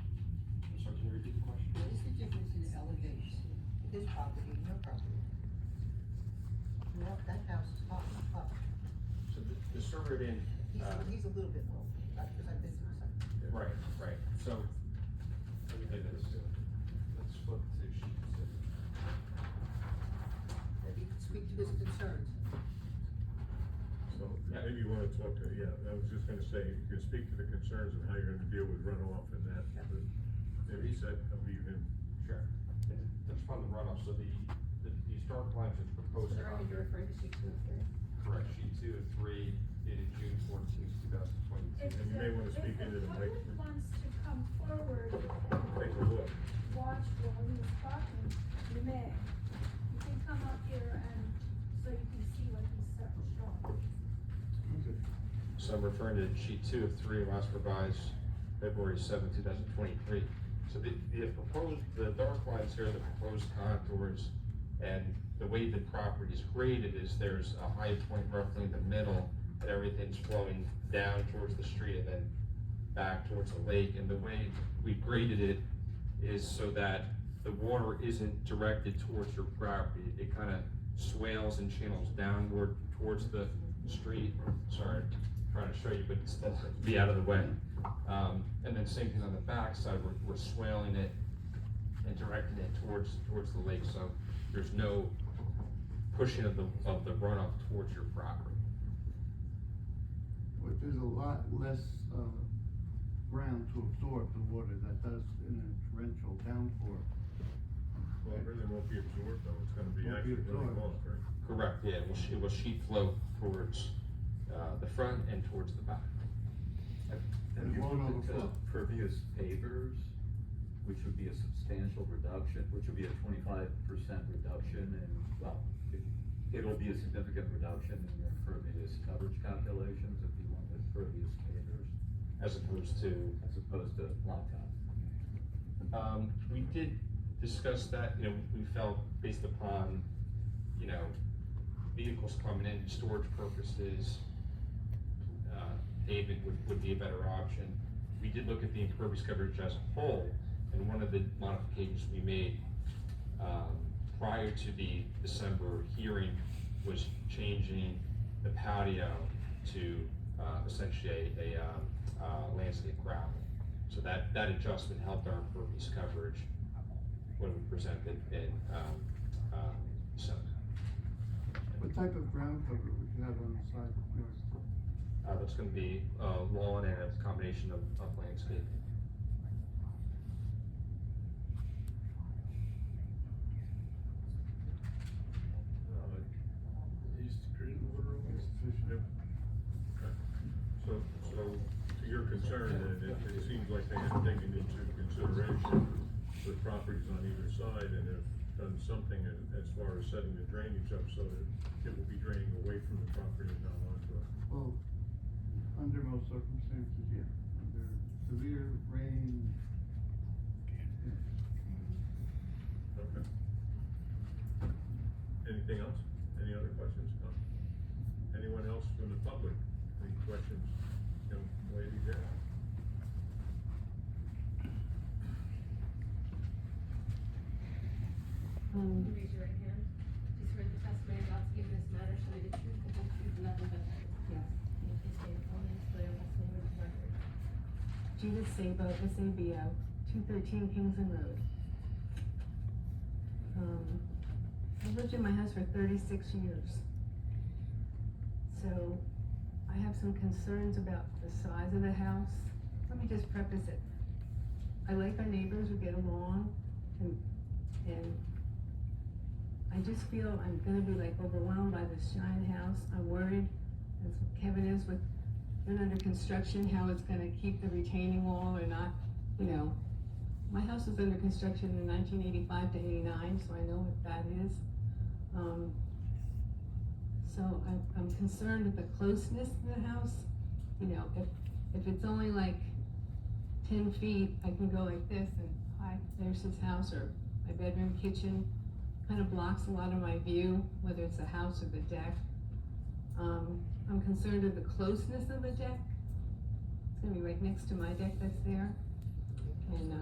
So can you repeat the question? What is the difference in the elevation, his property and your property? Well, that house is up. So the survey didn't, He's a little bit low, because I've been to the site. right, so, let me do this. Let's flip to sheet six. That he could speak to his concerns. So maybe you wanna talk to, yeah, I was just gonna say, you can speak to the concerns of how you're gonna deal with runoff and that, but maybe said, I'll leave him. Sure. That's from the runoff, so these dark lines are proposed. So are you referring to sheet 2 of 3? Correct, sheet 2 of 3, dated June 14th, 2022. And you may wanna speak into the mic. If the public wants to come forward Take a and look. watch while he was talking, you may. You can come up here and, so you can see what he's showing. So I'm referring to sheet 2 of 3, last revised February 7, 2023. So the proposed, the dark lines here are the proposed contours, and the way the property is graded is there's a high point roughly in the middle, and everything's flowing down towards the street and then back towards the lake. And the way we graded it is so that the water isn't directed towards your property. It kind of swales and channels downward towards the street. Sorry, I'm trying to show you, but it's be out of the way. And then same thing on the back side, we're swaling it and directing it towards the lake, so there's no pushing of the runoff towards your property. But there's a lot less, ground to absorb the water that does in a torrential downpour. Well, it really won't be absorbed though, it's gonna be Won't be actually running absorbed. off, right? Correct, yeah, it will sheet flow towards, the front and towards the back. Have you Won't looked into overflow. pervious pavers, which would be a substantial reduction, which would be a 25% reduction, and, well, it'll be a significant reduction in your impervious coverage calculations if you wanted pervious pavers, As opposed to, as opposed to blacktop. we did discuss that, we felt based upon, vehicles coming in, storage purposes, pavement would be a better option. We did look at the impervious coverage as a whole, and one of the modifications we made, prior to the December hearing was changing the patio to, essentially a landscape gravel. So that adjustment helped our impervious coverage when we presented in, December. What type of ground cover would you have on the side yard? That's gonna be, lawn and a combination of landscape. Used to drain water over. Yep. Okay. So to your concern, and it seems like they have taken into consideration the properties on either side and have done something as far as setting the drainage up so that it will be draining away from the property and not onto it. Well, under most circumstances, yeah, under severe rain. Okay. Anything else? Any other questions? No? Anyone else from the public? Any questions? Young lady there? Can you raise your right hand? Do you swear the testimony about to give in this matter shall be the truth, the whole truth, and nothing but the truth? Yes. Can you please state your full name, spell your last name, and the record? Judith Sabo, S-A-B-O, 213 Kingsland Road. I've lived in my house for 36 years. So I have some concerns about the size of the house. Let me just preface it. I like our neighbors, we get along, and I just feel I'm gonna be like overwhelmed by this giant house. I'm worried, as Kevin is, with it under construction, how it's gonna keep the retaining wall or not, you know. My house was under construction in 1985 to 89, so I know what that is. So I'm concerned with the closeness of the house. You know, if it's only like 10 feet, I can go like this and, hi, there's his house, or my bedroom, kitchen. Kind of blocks a lot of my view, whether it's the house or the deck. I'm concerned with the closeness of the deck. It's gonna be right next to my deck that's there. And,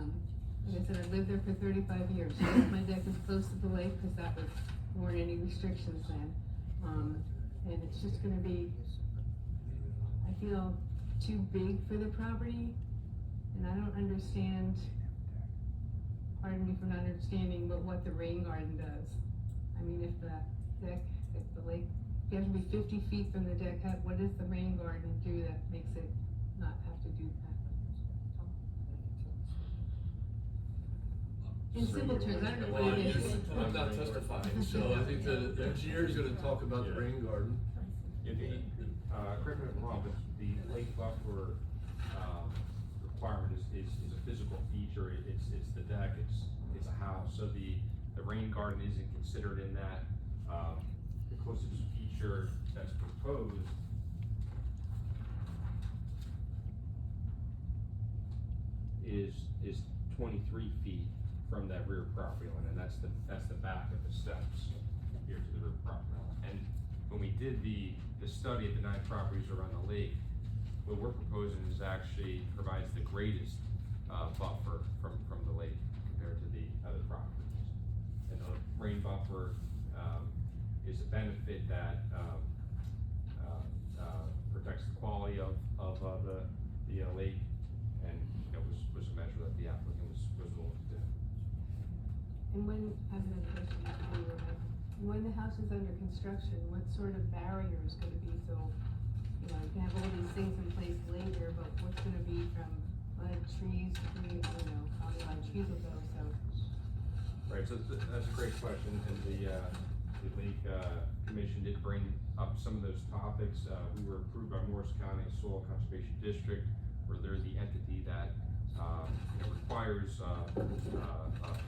like I said, I've lived there for 35 years. So my deck is close to the lake, cause there weren't any restrictions then. And it's just gonna be, I feel, too big for the property. And I don't understand, pardon me for not understanding, but what the rain garden does. I mean, if the deck, if the lake, if you have to be 50 feet from the deck, what does the rain garden do that makes it not have to do that? In simple terms, I don't know what it is. I'm not testifying, so I think the engineer's gonna talk about the rain garden. Correct me if I'm wrong, but the lake buffer, requirement is a physical feature, it's the deck, it's a house, so the rain garden isn't considered in that. The closest feature that's proposed is 23 feet from that rear property line, and that's the back of the steps here to the rear property line. And when we did the study of the 9 properties around the lake, what we're proposing is actually provides the greatest buffer from the lake compared to the other properties. And the rain buffer is a benefit that protects the quality of the lake, and was a measure that the applicant was willing to do. And when, I have another question, when the house is under construction, what sort of barrier is gonna be, so, you know, you can have all these things in place later, but what's gonna be from trees, you know, probably a lot of trees will go, so. Right, so that's a great question, and the Lake Commission did bring up some of those topics. We were approved by Morris County Soil Conservation District, where they're the entity that requires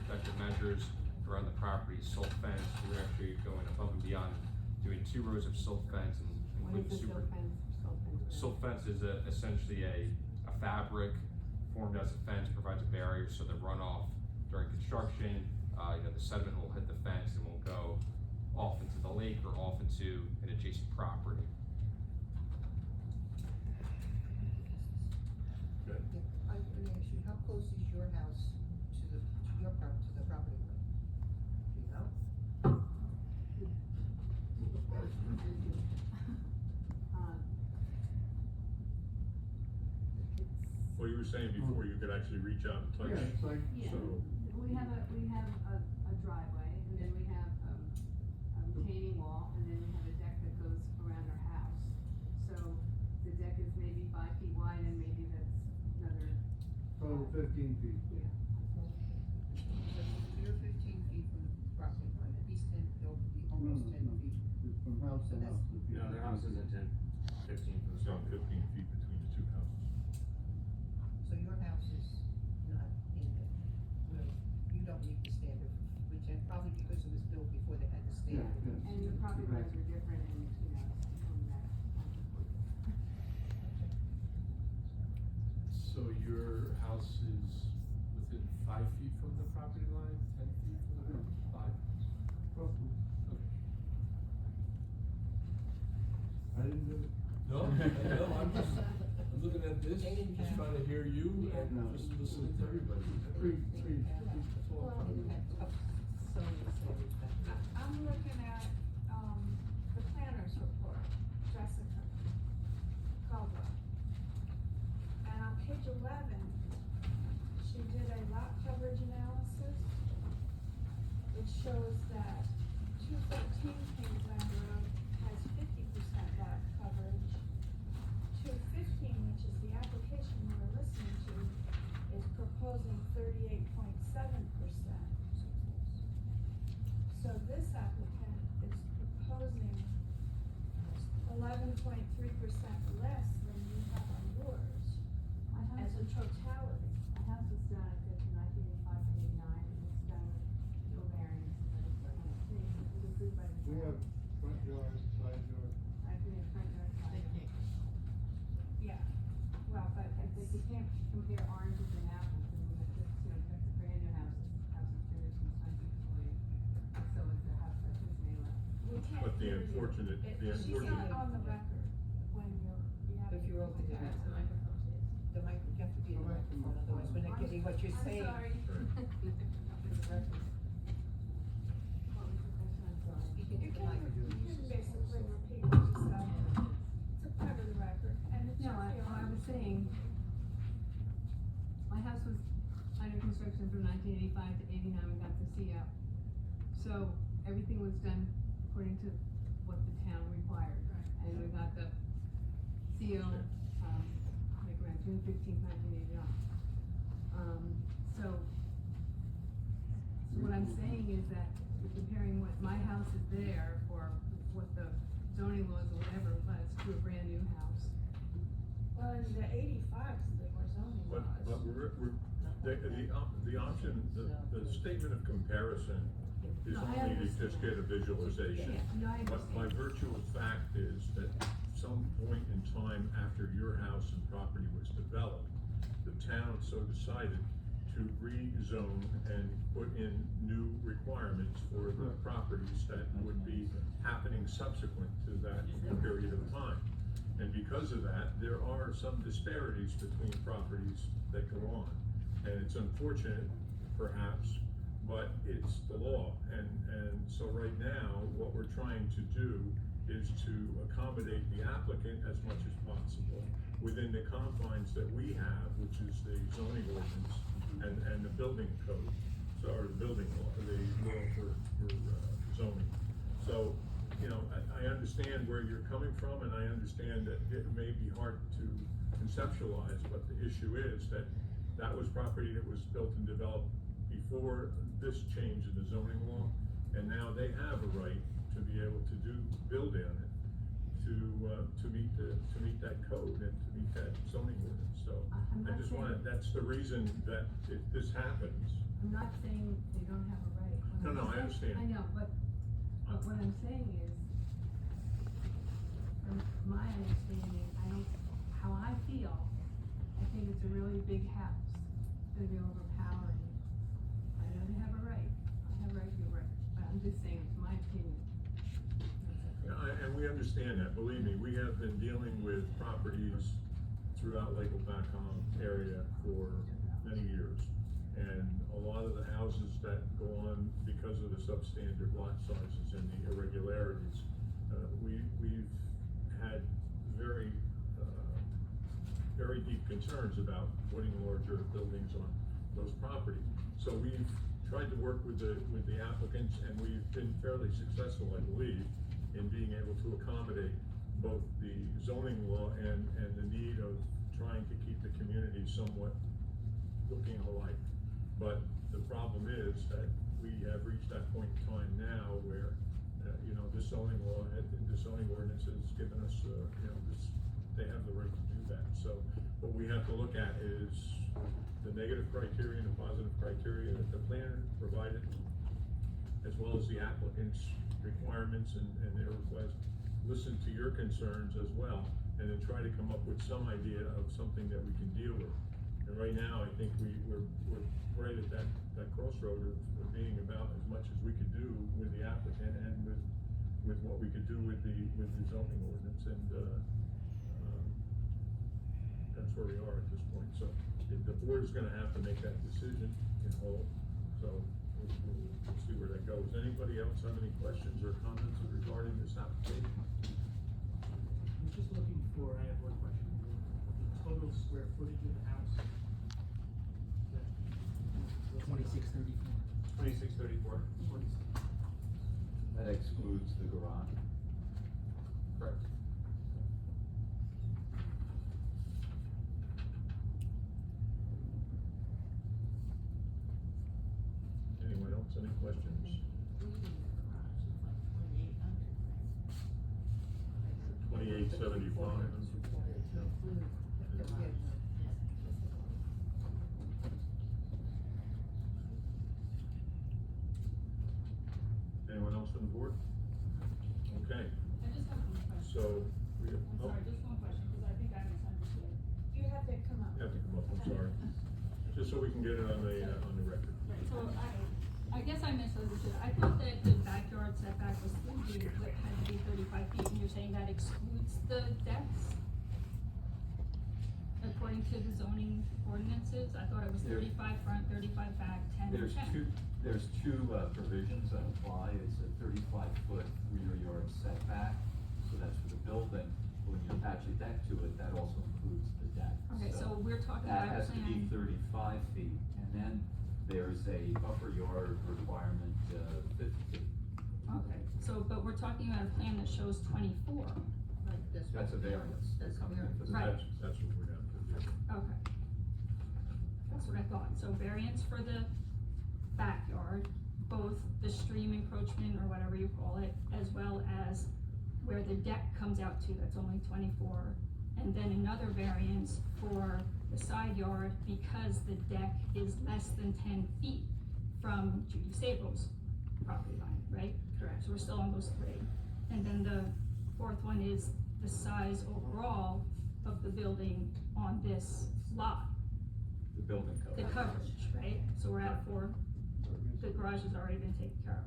protective measures around the property, silt fence. We're actually going above and beyond, doing 2 rows of silt fence and What is the silt fence? Silt fence is essentially a fabric formed as a fence, provides a barrier so the runoff during construction, the sediment will hit the fence and will go off into the lake or off into an adjacent property. Good. Yeah, let me ask you, how close is your house to the property line? Do you know? Well, you were saying before you could actually reach out and touch. Yeah, it's like, Yeah, So, we have a driveway, and then we have, a retaining wall, and then we have a deck that goes around our house. So the deck is maybe 5 feet wide, and maybe that's another, total 15 feet. yeah. So you're 15 feet from the property line, at least 10, they'll be almost 10 feet. It's from house to house. No, their house isn't 10, 15 from the it's about 15 feet between the 2 houses. property lines are different and, you know, from that. So your house is within 5 feet from the property line, 10 feet from the, 5? Roughly. Okay. I didn't do it. No, no, I'm looking at this, just trying to hear you and No. just listening to everybody. Three, that's all. Well, I'm looking at, the planner's report, Jessica Caldwell. And on page 11, she did a lot coverage analysis, which shows that 213 Kingsland Road has 50% lot coverage. 215, which is the application we were listening to, is proposing 38.7%. So this applicant is proposing 11.3% less than you have on yours as a totality. My house was done in 1985 to 89, and it's done with no variance, but it's kind of thing, it was approved by the. We have front yard, side yard. I put in front yard, side yard. Yeah, well, but But you can't compare oranges and apples, and that's, you know, that's a brand new house, this house is finished since 1940, so it's a house that was made left. we can't But the hear you. unfortunate- She's not on the record when you have. If you're over there. That's the microphone, please. The mic, you have to be in the microphone, otherwise we're not getting what you're saying. I'm sorry. What was the question? I'm sorry. You can basically repeat what you said to cover the record, and it's No, your I was feeling. saying, my house was under construction from 1985 to 89, we got the CO. So everything was done according to what the town required. And we got the CO, like around June 15th, 1989. So what I'm saying is that you're comparing what my house is there for what the zoning laws or whatever was to a brand new house. Well, in the 85s, there were zoning But, laws. but the option, the statement of comparison is No, I only to just understand. get a visualization. Yeah, no, I But by understand. virtue of fact is that some point in time after your house and property was developed, the town so decided to rezone and put in new requirements for the properties that would be happening subsequent to that period of time. And because of that, there are some disparities between properties that go on. And it's unfortunate, perhaps, but it's the law. And so right now, what we're trying to do is to accommodate the applicant as much as possible within the confines that we have, which is the zoning ordinance and the building code, so, or the building law, the law for zoning. So, you know, I understand where you're coming from, and I understand that it may be hard to conceptualize, but the issue is that that was property that was built and developed before this change in the zoning law, and now they have a right to be able to build in it, to meet that code and to meet that zoning ordinance, so. I'm I not just saying- wanna, that's the reason that if this happens, I'm not saying they don't have a right. What No, I'm no, I saying- understand. I know, but what I'm saying is, from my understanding, how I feel, I think it's a really big house, it's gonna be overpowering. I know they have a right, I have a right to be right, but I'm just saying, it's my opinion. and we understand that, believe me, we have been dealing with properties throughout Lake Opakam area for many years. And a lot of the houses that go on because of the substandard lot sizes and the irregularities, we've had very deep concerns about putting larger buildings on those properties. So we've tried to work with the applicants, and we've been fairly successful, I believe, in being able to accommodate both the zoning law and the need of trying to keep the community somewhat looking alike. But the problem is that we have reached that point in time now where, you know, this zoning law, the zoning ordinance has given us, you know, they have the right to do that. So what we have to look at is the negative criteria and the positive criteria that the planner provided, as well as the applicant's requirements and their requests, listen to your concerns as well, and then try to come up with some idea of something that we can deal with. And right now, I think we're right at that crossroad of being about as much as we could do with the applicant and with what we could do with the zoning ordinance, and that's where we are at this point. So the board is gonna have to make that decision in whole, so we'll see where that goes. Anybody else have any questions or comments regarding this application? I'm just looking for, I have one question, the total square footage of the house. 2634. 26. That excludes the garage. Correct. Anyone else, any questions? 2875. Anyone else on the board? Okay, I just have one question. so we have, I'm sorry, just one question, because I think I misunderstood. You have to come up. you have to come up, I'm sorry. Just so we can get it on the record. Right, so I guess I misunderstood. I thought that the backyard setback was 3 feet, but had to be 35 feet, and you're saying that excludes the decks? According to the zoning ordinances, I thought it was 35 front, 35 back, 10 and 10. There's two provisions that apply. It's a 35-foot rear yard setback, so that's for the building. When you attach a deck to it, that also includes the deck. Okay, so we're talking That about has to be plan. 35 feet, and then there's a buffer yard requirement, 50 feet. Okay, so, but we're talking about a plan that shows 24. That's a variance. They're coming in for the Right. variance. That's what we're gonna have to do. Okay. That's what I thought. So variance for the backyard, both the stream encroachment or whatever you call it, as well as where the deck comes out to, that's only 24. And then another variance for the side yard because the deck is less than 10 feet from Judy Sable's property line, right? Correct. So we're still on those 3. And then the 4th one is the size overall of the building on this lot, The building code. the coverage, right? So we're at 4, the garage has already been taken care of.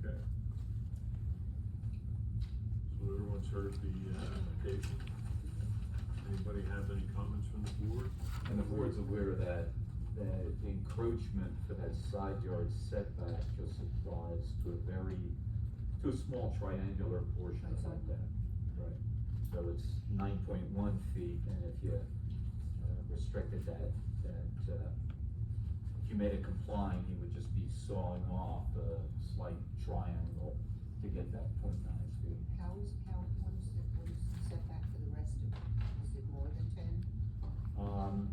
Okay. So everyone's heard the application. Anybody have any comments from the board? And the board's aware that the encroachment for that side yard setback just applies to a small triangular portion of that deck. Right. So it's 9.1 feet, and if you restricted that, if you made it complying, you would just be sawing off a slight triangle to get that 0.9 feet. What is the setback for the rest of it? Is it more than 10?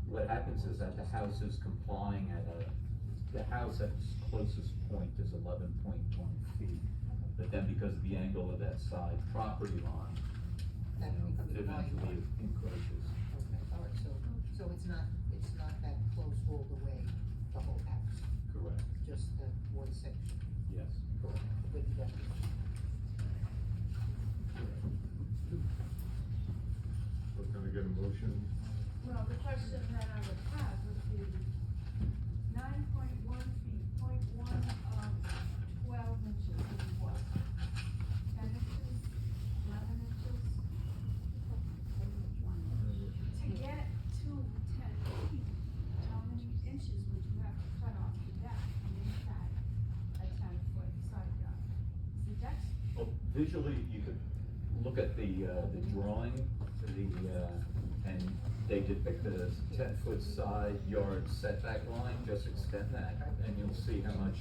What happens is that the house is complying the house at its closest point is 11.1 feet. But then because of the angle of that side property line, That becomes it line eventually line. encroaches. Okay, all right, so it's not that close all the way, the whole house, Correct. just the one section Yes, correct. with the. So can I get a motion? Well, the question that I would have would be 9.1 feet, 0.1 of 12 inches is what? 10 inches, 11 inches? To get to 10 feet, how many inches would you have to cut off the deck and inside a 10-foot side yard? The deck's Well, visually, you could look at the drawing, and they depict the 10-foot side yard setback line, just extend that, and you'll see how much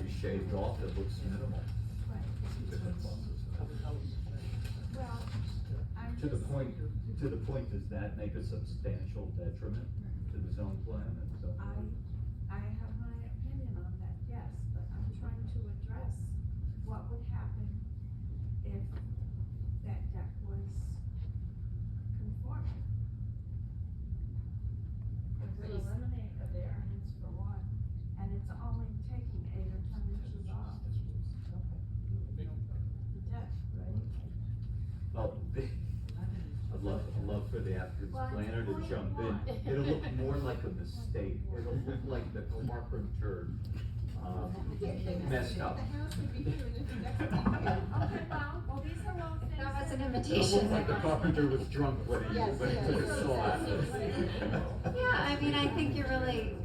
is shaved off, it looks minimal. well, I'm To the just- point, does that make a substantial detriment to the zone plan? And so, I have my opinion on that, yes, but I'm trying to address what would happen if that deck was conforming. Would eliminate a variance. for the applicant's Well, planner to point jump in. one. It'll look more like a mistake, it'll look like the carpenter, messed up. The house would be here and it's next to be here. Okay, well, these are all things. That was an that- It'll invitation. look like the carpenter was drunk when he Yes, took yes. a saw out of it. Yeah, I mean, I think you're really,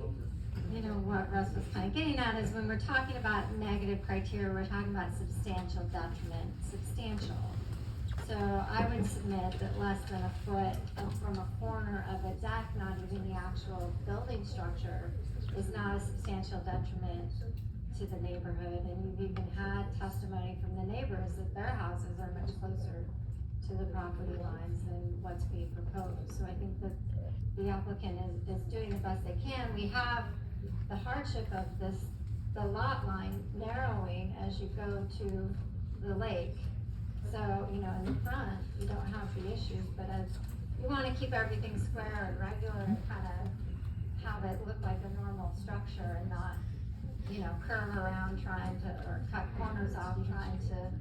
you know, what Russ was kind of getting at is when we're talking about negative criteria, we're talking about substantial detriment, substantial. So I would submit that less than a foot from a corner of a deck, not even the actual building structure, is not a substantial detriment to the neighborhood. And you've even had testimony from the neighbors that their houses are much closer to the property lines than what's being proposed. So I think that the applicant is doing the best they can. We have the hardship of this, the lot line narrowing as you go to the lake. So, you know, in the front, you don't have the issues, but as, you wanna keep everything square and regular and kinda have it look like a normal structure and not, you know, curve around trying to, or cut corners off trying to.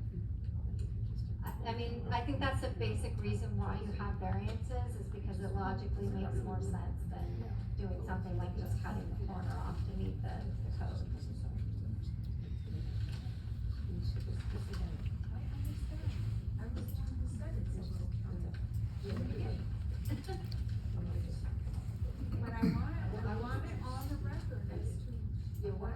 I mean, I think that's a basic reason why you have variances, is because it logically makes more sense than doing something like just cutting the corner off to meet the code. I was the one who said it's supposed to come. But I want it on the record as to Yeah, well,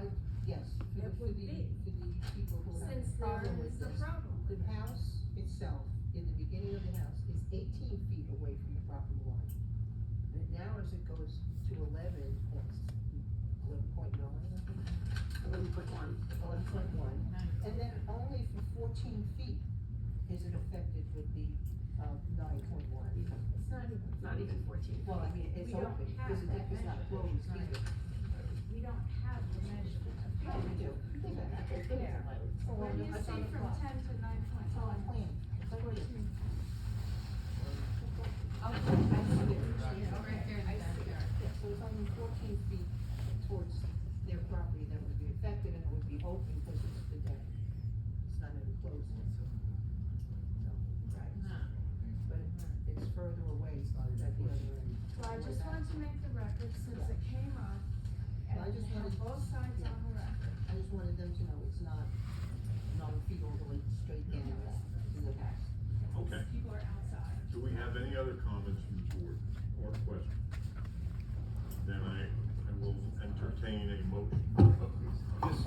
yes, for It the, would be. for the people who have Since a problem there with is a this. problem. The house itself, in the beginning of the house, is 18 feet away from the property line. And it now as it goes to 11.9, I think. 11.1, and then only for 14 feet is it affected with the, 9.1. It's not even 14. Well, I mean, it's We don't open, have because that it's not measurement. closed either. We don't have the measurement. Yeah, we do. There. What do you see from 10 to 9.1? It's on the plan. It's over here. Oh, I see it. Right there in the backyard. Yeah, so it's only 14 feet towards their property that would be affected, and it would be open because it's the deck. It's not even closed. So, right. But it's further away at the other end. Well, I just wanted to make the record since it came up, and I just we have wanted- both sides on the record. I just wanted them to know it's not 9 feet all the way straight down to the house. Okay. People are outside. Do we have any other comments from the board or questions? Then I will entertain a motion. Just,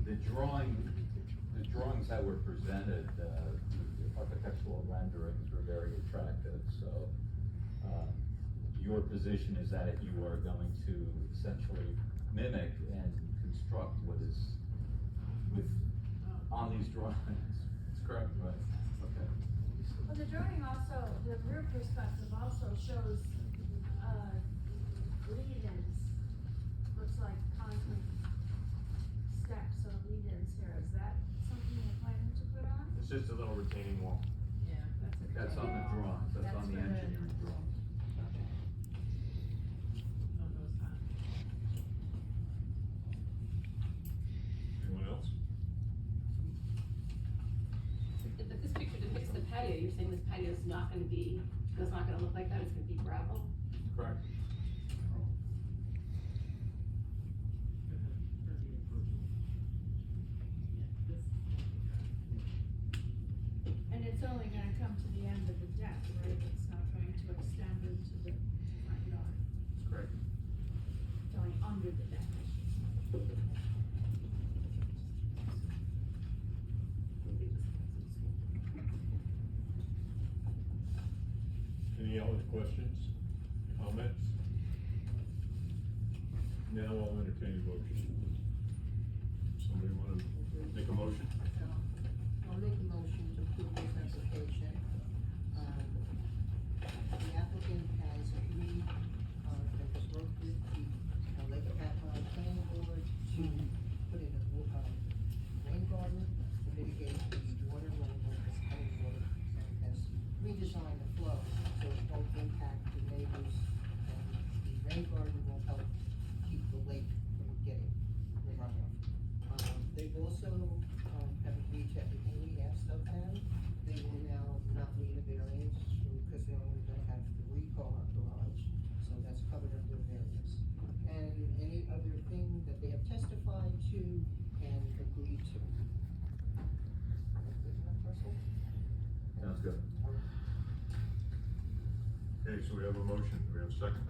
the drawings that were presented, the architectural renderings were very attractive, so, your position is that you are going to essentially mimic and construct what is on these drawings. That's correct, right? Okay. Well, the drawing also, the rear perspective also shows, lead-ins, looks like concrete steps or lead-ins here, is that something you're planning to put on? It's just a little retaining wall. Yeah, that's a. That's on the drawings, that's on the That's for the- engineering drawings. On those times. Anyone else? But this picture depicts the patio, you're saying this patio is not gonna be, it's not gonna look like that, it's gonna be gravel? Correct. And it's only gonna come to the end of the deck, right? It's not going to extend into the front yard, That's correct. going under the deck. Any other questions, comments? Now I'll entertain a motion. Somebody wanna make a motion? I'll make a motion to approve this application. The applicant has agreed, that has worked with the Lake Planning Board to put in a, rain garden to mitigate the water level, and has redesigned the flow so it won't impact the neighbors. And the rain garden will help keep the lake from getting the runoff. They've also, Good. Okay, so we have a motion, do we have a second?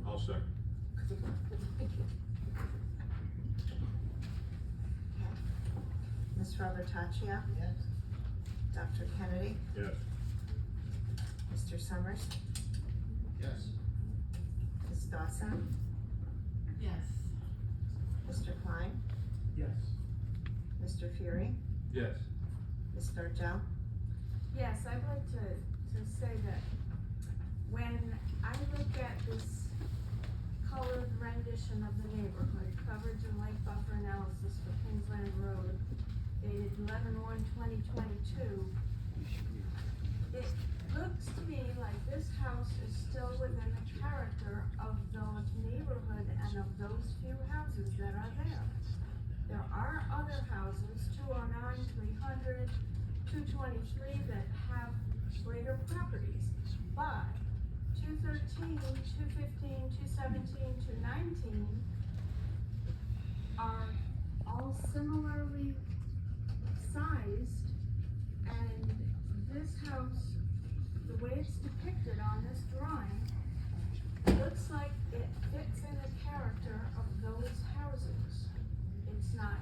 I'll second. Ms. Robertaccia? Yes. Dr. Kennedy? Yes. Mr. Summers? Yes. Ms. Dawson? Yes. Mr. Klein? Yes. Mr. Fury? Yes. Ms. Sturgill? Yes, I'd like to say that when I look at this colored rendition of the neighborhood, coverage and light buffer analysis for Kingsland Road, dated 11/1/2022, it looks to me like this house is still within the character of the neighborhood and of those few houses that are there. There are other houses, 209, 300, 223, that have greater properties, but 213, 215, 217, 219 are all similarly sized, and this house, the way it's depicted on this drawing, looks like it fits in the character of those houses. It's not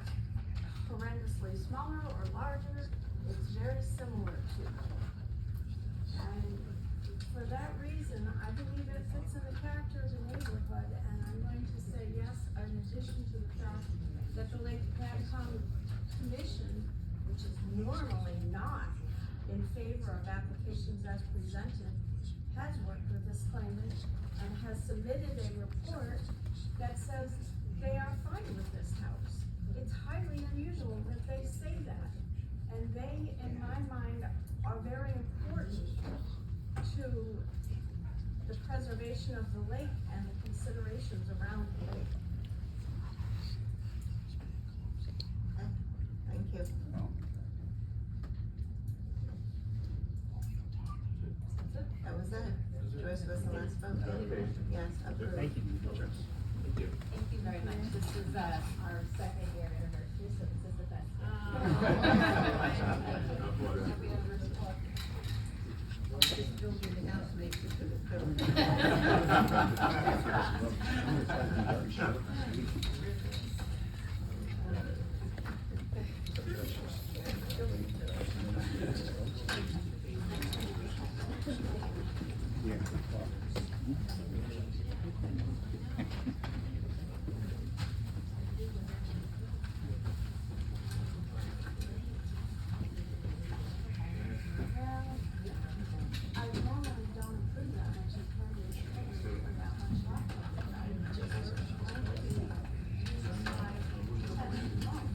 horrendously smaller or larger, it's very similar to them. And for that reason, I believe it fits in the character of the neighborhood, and I'm going to say yes, in addition to the fact that the Lake Cadcom Commission, which is normally not in favor of applications as presented, has worked with this claimant and has submitted a report that says they are fine with this house. It's highly unusual that they say that, and they, in my mind, are very important to the preservation of the lake and the considerations around the lake. Thank you. That was it. Joyce was the last vote. Yes, approved. Thank you very much. This is, our second year anniversary, so this is the best. Happy anniversary. Building the house makes it to the I normally don't approve that much impervious coverage or that much lot coverage. I just find it to be tenant homes.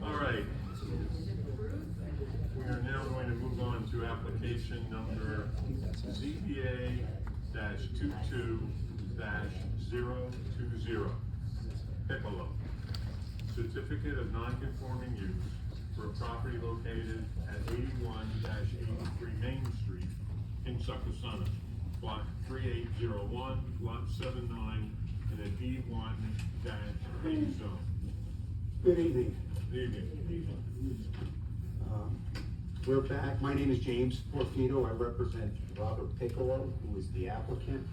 All right. We are now going to move on to application number ZBA-22-020. Piccolo. Certificate of non-conforming use for a property located at 81-83 Main Street in Succothana, block 3801, lot 79, in a D1-A zone. Good evening. Good evening. We're back. My name is James Porfino. I represent Robert Piccolo, who is the applicant.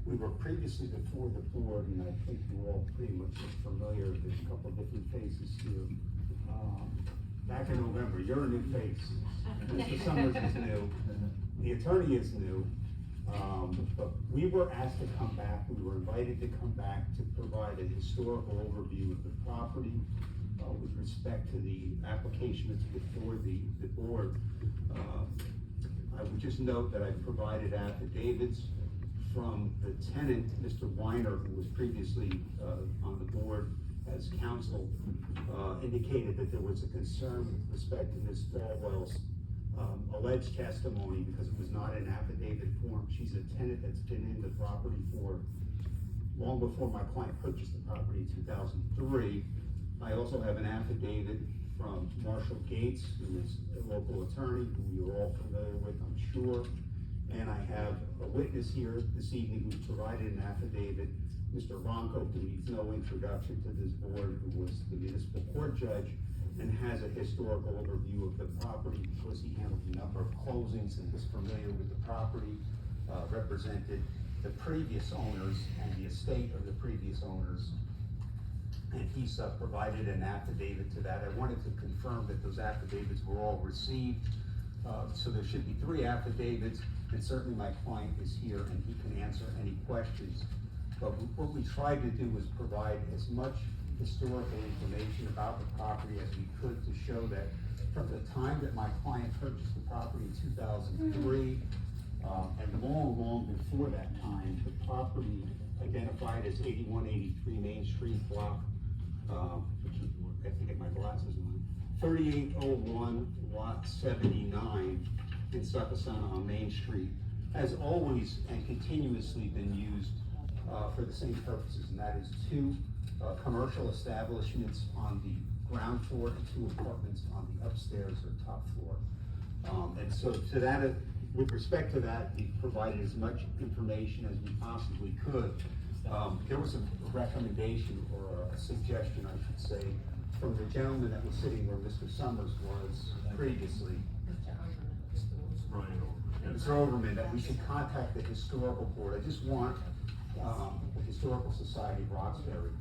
We were previously before the board, and I think you're all pretty much familiar. There's a couple of different faces here. Back in November, you're a new face. Mr. Summers is new. The attorney is new. But we were asked to come back. We were invited to come back to provide a historical overview of the property with respect to the application that's before the board. I would just note that I provided affidavits from the tenant, Mr. Weiner, who was previously, on the board as counsel, indicated that there was a concern with respect to Ms. Falwell's, alleged testimony, because it was not in affidavit form. She's a tenant that's been in the property for long before my client purchased the property in 2003. I also have an affidavit from Marshall Gates, who is a local attorney, who you're all familiar with, I'm sure. And I have a witness here this evening who provided an affidavit, Mr. Ronco, who needs no introduction to this board, who was the municipal court judge and has a historical overview of the property because he handled a number of closings and was familiar with the property, represented the previous owners and the estate of the previous owners. And he's provided an affidavit to that. I wanted to confirm that those affidavits were all received. So there should be 3 affidavits, and certainly my client is here and he can answer any questions. But what we tried to do was provide as much historical information about the property as we could to show that from the time that my client purchased the property in 2003, and long before that time, the property identified as 8183 Main Street block, which is, I have to get my glasses on, 3801 lot 79 in Succothon on Main Street, has always and continuously been used for the same purposes, and that is 2 commercial establishments on the ground floor and 2 apartments on the upstairs or top floor. And so to that, with respect to that, we provided as much information as we possibly could. There was a recommendation or a suggestion, I should say, from the gentleman that was sitting where Mr. Summers was previously. Mr. Overman, that we should contact the historical board. I just want the Historical Society of Roxbury.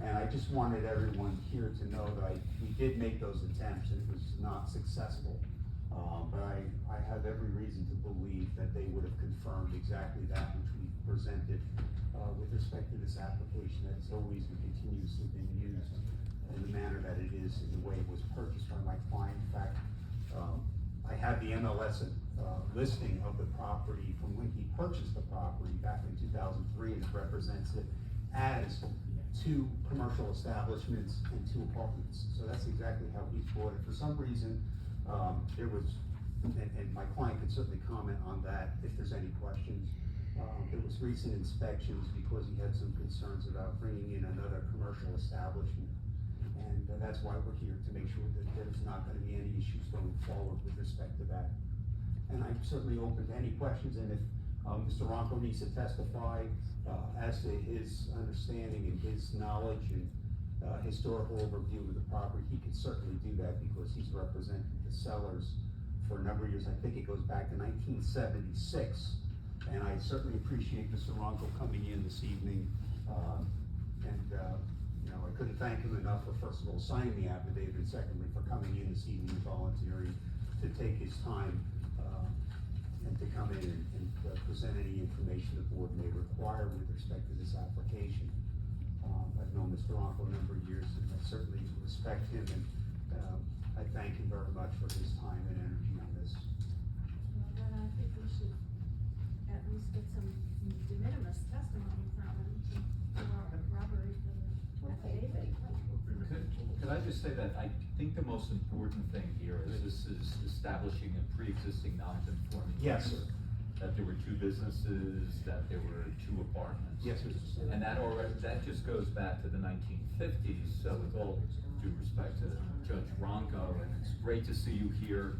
And I just wanted everyone here to know that we did make those attempts and it was not successful. But I have every reason to believe that they would have confirmed exactly that which we presented with respect to this application, that it's always and continuously been used in the manner that it is, in the way it was purchased by my client. In fact, I have the MLS listing of the property from when he purchased the property back in 2003, and it represents it as 2 commercial establishments and 2 apartments. So that's exactly how he's bought it. For some reason, there was, and my client could certainly comment on that if there's any questions. There was recent inspections because he had some concerns about bringing in another commercial establishment. And that's why we're here, to make sure that there's not gonna be any issues going forward with respect to that. And I'm certainly open to any questions, and if Mr. Ronco needs to testify as to his understanding and his knowledge and historical overview of the property, he can certainly do that because he's represented the sellers for a number of years. I think it goes back to 1976. And I certainly appreciate Mr. Ronco coming in this evening. You know, I couldn't thank him enough for, first of all, signing the affidavit, and secondly, for coming in this evening and volunteering to take his time and to come in and present any information the board may require with respect to this application. I've known Mr. Ronco a number of years, and I certainly respect him, and I thank him very much for his time and energy on this. Well, then I think we should at least get some de minimis testimony from him to corroborate the affidavit. Could I just say that I think the most important thing here is this is establishing a pre-existing non-conforming. Yes, use, sir. That there were 2 businesses, that there were 2 apartments. Yes, Mr. And that already, that just goes back to the 1950s, so with all due respect to Judge Ronco, and it's great to see you here.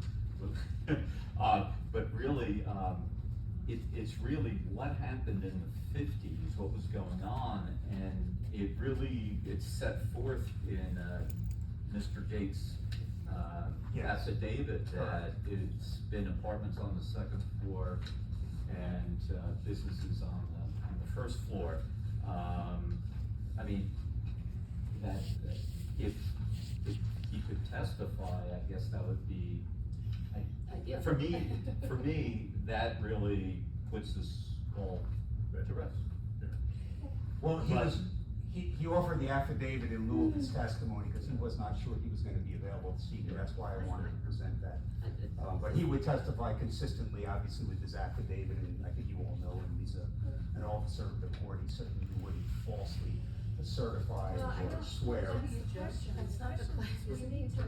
But really, it's really what happened in the 50s, what was going on, and it's set forth in Mr. Gates' affidavit that it's been apartments on the 2nd floor and businesses on the 1st floor. I mean, that if he could testify, I guess that would be, for me, that really puts this all to rest. Well, He offered the affidavit in lieu of his testimony, because he was not sure he was gonna be available this evening, that's why I wanted to present that. But he would testify consistently, obviously, with his affidavit, and I think you all know him, he's an officer of the court, he certainly wouldn't falsely certify Well, I or don't- swear. That's not the question. We need to,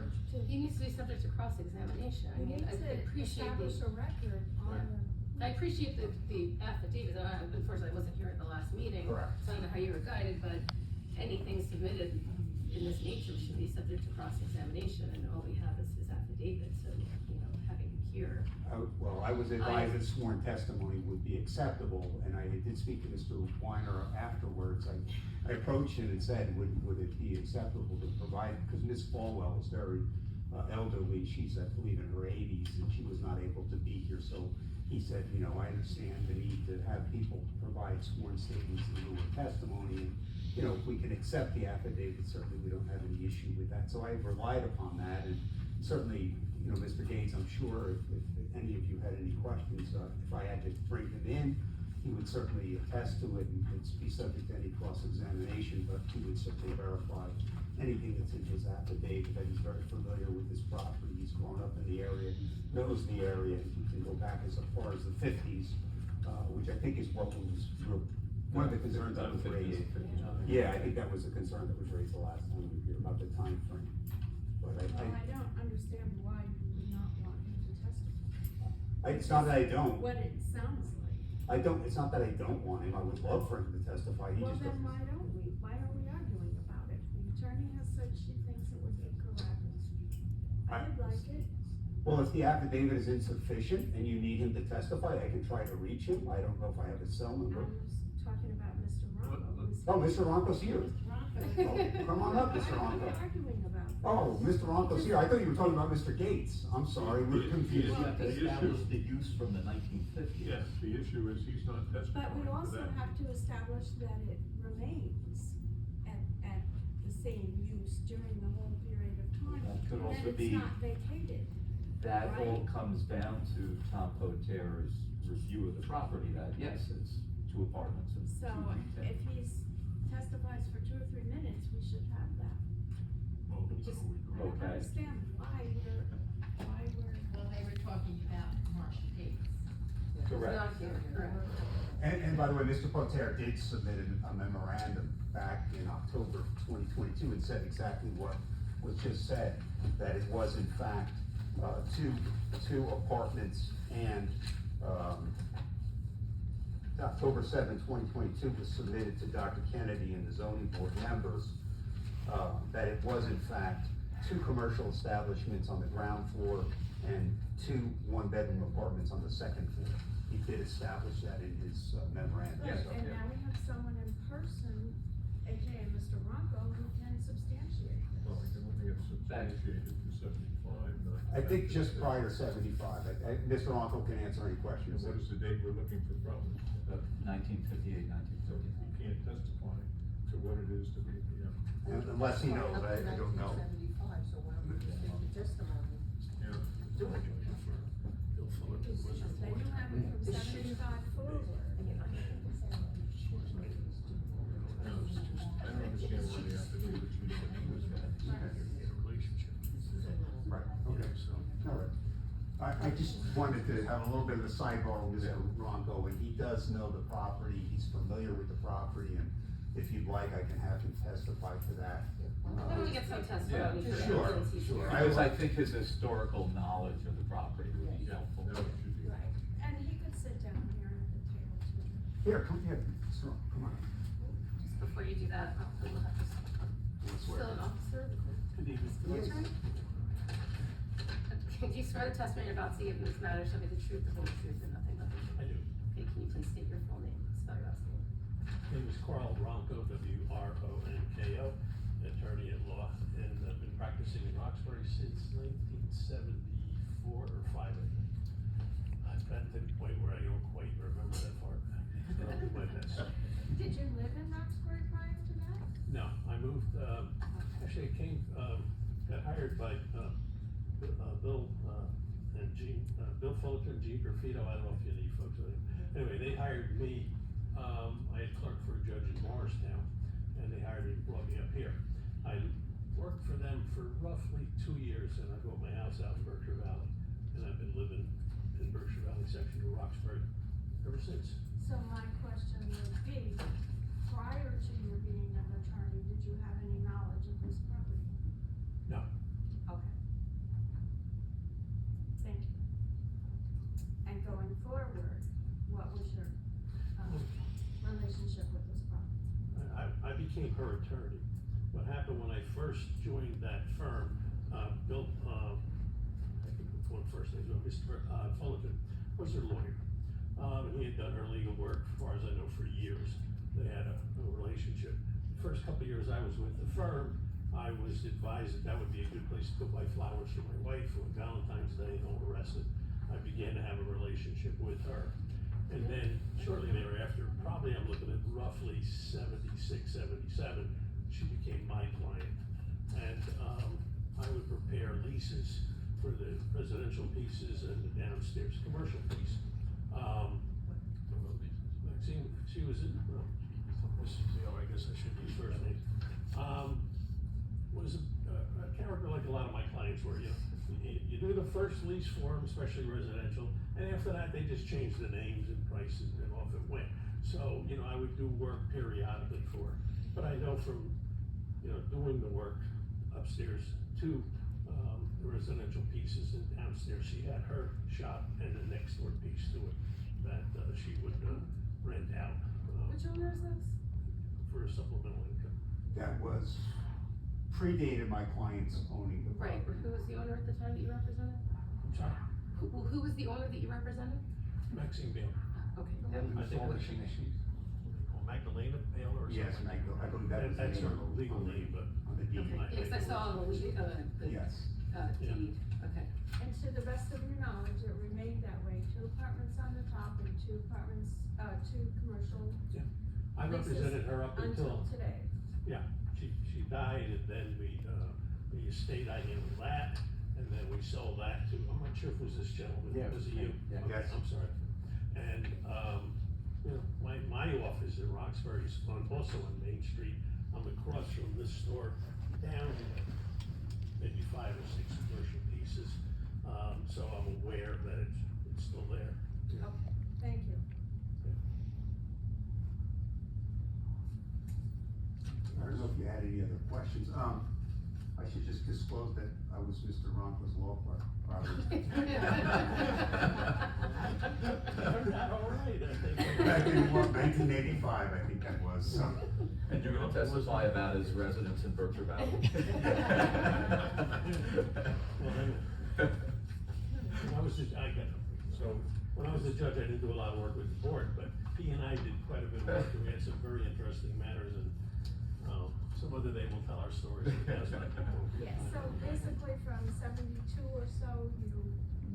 He needs to be subject to cross-examination. I we mean, need I to appreciate establish the, a record on I appreciate the affidavit. Unfortunately, I wasn't here at the last meeting. Correct. So I don't know how you were guided, but anything submitted in this nature should be subject to cross-examination, and all we have is his affidavit, so, having him here. Well, I was advised that sworn testimony would be acceptable, and I did speak to Mr. Weiner afterwards. I approached him and said, would it be acceptable to provide, because Ms. Falwell is very elderly, she's, I believe, in her 80s, and she was not able to be here, so he said, I understand the need to have people provide sworn statements in lieu of testimony, and, if we can accept the affidavit, certainly we don't have any issue with that, so I relied upon that, and certainly, Mr. Gates, I'm sure if any of you had any questions, if I had to bring him in, he would certainly attest to it and it's be subject to any cross-examination, but he would certainly verify anything that's in his affidavit, that he's very familiar with this property, he's grown up in the area, knows the area, and he can go back as far as the 50s, which I think is what was, one of the concerns that was raised. Yeah, I think that was a concern that was raised the last time we were here about the time frame. But Well, I don't understand why you would not want him to testify. it's not that I don't. What it sounds like. It's not that I don't want him, I would love for him to testify, he Well, just then doesn't. why are we arguing about it? The attorney has said she thinks it was incorrect. I'd like it. Well, if the affidavit is insufficient and you need him to testify, I can try to reach him, I don't know if I have his cell number. I was talking about Mr. Ronco. Oh, Mr. Ronco's here. Ronco. Come on up, Mr. Why are we Ronco. arguing about this? Oh, Mr. Ronco's here, I thought you were talking about Mr. Gates, I'm sorry, we're confused. You have to establish the use from the 1950s. Yes, the issue is he's not But testifying we for also that. have to establish that it remains at the same use during the whole period of time. That could And also it's be- not vacated. That all Right. comes down to Tom Poter's review of the property, that yes, it's 2 apartments and 2 So retail. if he's testifies for 2 or 3 minutes, we should have that. Well, Just, so I don't Okay. understand why we're. Well, they were talking about March 8th. Correct. Not here, correct. And by the way, Mr. Poter did submit a memorandum back in October 2022 and said exactly what was just said, that it was in fact, two apartments and, October 7, 2022 was submitted to Dr. Kennedy and the zoning board members, that it was in fact 2 commercial establishments on the ground floor and 2 one-bedroom apartments on the second floor. He did establish that in his memorandum. Right, so- and now we have someone in person, AKA Mr. Ronco, who can substantiate this. Well, we can only have substantiated to 75, not. I think just prior to 75, Mr. Ronco can answer any questions. What is the date we're looking for from? 1958, 1959. You can't testify to what it is to be, Unless he knows, I don't know. 1975, so why don't we just take the testimony? yeah. Do it. Then you have it from 75 forward. No, it's just, I don't understand why the affidavit should be used that relationship. Right, okay, so, all right. I just wanted to have a little bit of a sidebar with Mr. Ronco, and he does know the property, he's familiar with the property, and if you'd like, I can have him testify to that. Why don't we get some testimony Yeah, for sure, that, since he's sure. here? Because I think his historical knowledge of the property would be helpful. That should be. Right, and he could sit down here at the table too. Here, come here, Mr. Ronco, come on. Just before you do that, we'll have to Swear. still an officer. Good evening. Your turn. Do you swear the testimony you're about to give in this matter shall be the truth, the whole truth, and nothing but the truth? I do. Okay, can you please state your full name, spell your last name? My name is Carl Ronco, W-R-O-N-K-O, attorney at law, and I've been practicing in Roxbury since 1974 or 5, I think. I've gotten to the point where I don't quite remember that far back. So I'll do my best. Did you live in Roxbury prior to that? No, I moved, actually I came, got hired by, Bill, and Gene, Bill Fullerton, Gene Graffito, I don't know if you need folks, anyway, they hired me, I had clerked for a judge in Morristown, and they hired me roughly 2 years, and I bought my house out in Berkshire Valley, and I've been living in Berkshire Valley section of Roxbury ever since. So my question would be, prior to your being an attorney, did you have any knowledge of this property? No. Okay. Thank you. And going forward, what was your, relationship with this property? I became her attorney. What happened when I first joined that firm, Bill, I think we're going first names, Mr. Fullerton was her lawyer. And he had done her legal work, as far as I know, for years. They had a relationship. The first couple of years I was with the firm, I was advised that that would be a good place to go buy flowers for my wife on Valentine's Day and all the rest of it. I began to have a relationship with her. And then shortly thereafter, probably I'm looking at roughly 76, 77, she became my client. And I would prepare leases for the residential pieces and the downstairs commercial piece. Maxine, she was in, well, I guess I should use first name. Was a character like a lot of my clients were, you know. You do the first lease form, especially residential, and after that, they just changed the names and prices and off it went. So, you know, I would do work periodically for her. But I know from, you know, doing the work upstairs to, the residential pieces and downstairs, she had her shop and the next door piece to it that, she would, rent out. Which owner is this? For a supplemental income. That was predated my clients owning the Right, property. who was the owner at the time that you represented? I'm sorry, Who was the owner that you represented? Maxine Bale. Okay. I think Magdalena Bale or something. Yes, and I believe that was the That's name her on the- legal name, but. On the deed. Okay, yes, I saw the, Yes. deed, okay. And to the best of your knowledge, it remained that way, 2 apartments on the top and 2 apartments, 2 commercial I represented her up until today. yeah, she died, and then the estate, I handled that, and then we sold that to, I'm not sure if it was this gentleman, Yeah, was it you? yeah. Okay, Yes. I'm sorry. And, you know, my office in Roxbury is also on Main Street, I'm across from this store, down maybe 5 or 6 commercial pieces, so I'm aware that it's still there. Okay, thank you. I don't know if you had any other questions. I should just disclose that I was Mr. Ronco's law clerk. Turned out all right, I think. Back in 1985, I think that was, so. And you're gonna testify about his residence in Berkshire Valley. When I was when I was a judge, I didn't do a lot of work with the board, but he and I did quite a bit of work, and we had some very interesting matters, and, some other day we'll tell our stories. Yes, so basically from 72 or so, you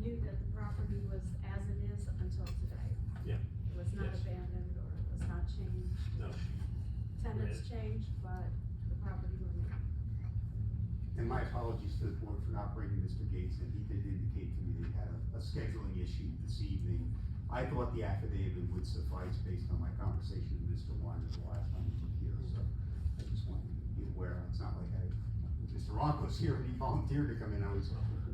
knew that the property was as it is until today? Yeah. It was not Yes. abandoned or it was not changed? No, Tenants changed, but the property remained? And my apologies to the board for not bringing Mr. Gates in. He did indicate to me that he had a scheduling issue this evening. I thought the affidavit would suffice based on my conversation with Mr. Weiner the last time he was here, so I just wanted you to be aware. It's not like Mr. Ronco's here and he volunteered to come in. I was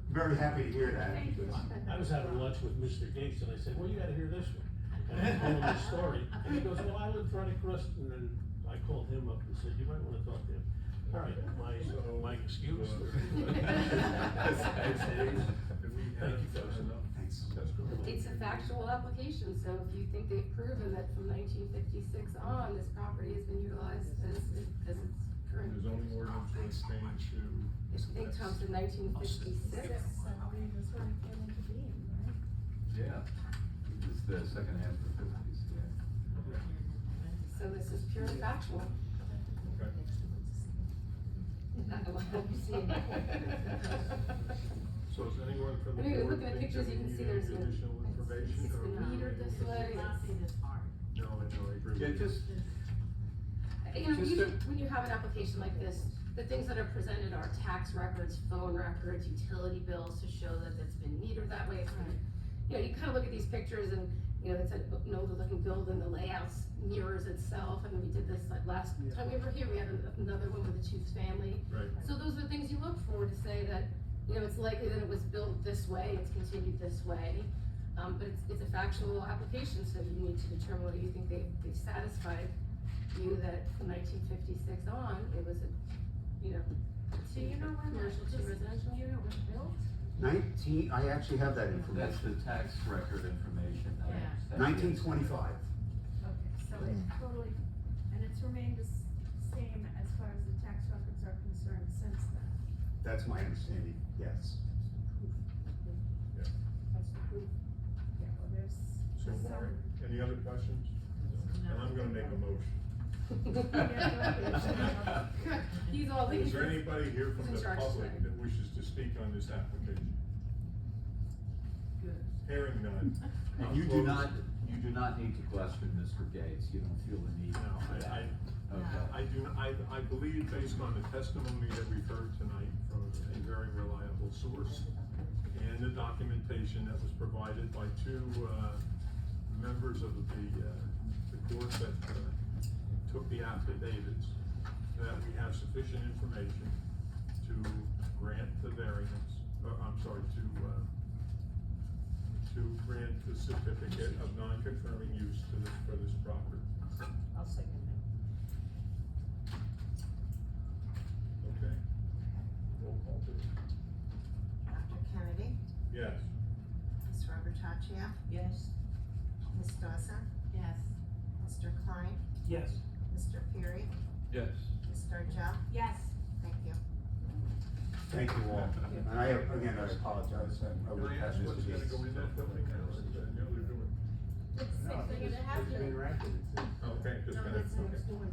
very happy to hear that. Thank you. I was having lunch with Mr. Gates, and I said, well, you gotta hear this one. And I told him the story, and he goes, well, I live right across, and then I called him up and said, you might wanna talk to him. All right, my excuse. Thank you, folks. Thanks. It's a factual application, so if you think they've proven that from 1956 on, this property has been utilized as its current. The zoning ordinance was changed to. I think Tom said 1956. I believe is when it came into being, right? Yeah, it's the second half of the 50s, yeah. So this is purely factual. Okay. So is anyone from the I mean, board looking at think pictures, that you we can see need there's any been, additional information? it's been or- metered this way. No, I agree. Yeah, with you. just, You know, Just usually when you have an application like this, the things that are presented are tax records, phone records, utility bills to show that it's been metered that way. It's been, you know, you kind of look at these pictures and you know, it's an older looking building, the layouts mirrors itself. I mean, we did this like last time we were here, we had another one with a Chiefs family. Right. So those are things you look for to say that, you know, it's likely that it was built this way, it's continued this way. But it's a factual application, so you need to determine whether you think they've satisfied you that from 1956 on, it was a, you know, Do you know when commercial to residential. Do you know when built? I actually have that That's information. the tax record information. Yeah. 1925. Okay, so it's totally, and it's remained the same as far as the tax records are concerned since then. That's my understanding, yes. That's the proof. Yeah, well, there's So, Warren, any other questions? And I'm gonna make a motion. He's all Is there anybody here from He's in the charge public today. that wishes to speak on this application? Hearing none. And you do not need to question Mr. Gates, you don't feel the need No, for that. Okay. I believe based on the testimony that we've heard tonight from a very reliable source and the documentation that was provided by two, members of the court that, took the affidavits, that we have sufficient information to grant the variance, to grant the certificate of non-conforming use for this property. I'll second that. Okay. Roll call please. Dr. Kennedy, Yes. Ms. Robertaccia, Yes. Ms. Dawson, Yes. Mr. Klein, Yes. Mr. Fury, Yes. Ms. Sturgill. Yes. Thank you. Thank you all. And I apologize, I would have Can I ask Mr. what's gonna Gates. go in that building now, or is that, you know, they're doing? It's the same thing that happened. Okay, just No, gonna, that's okay. next door.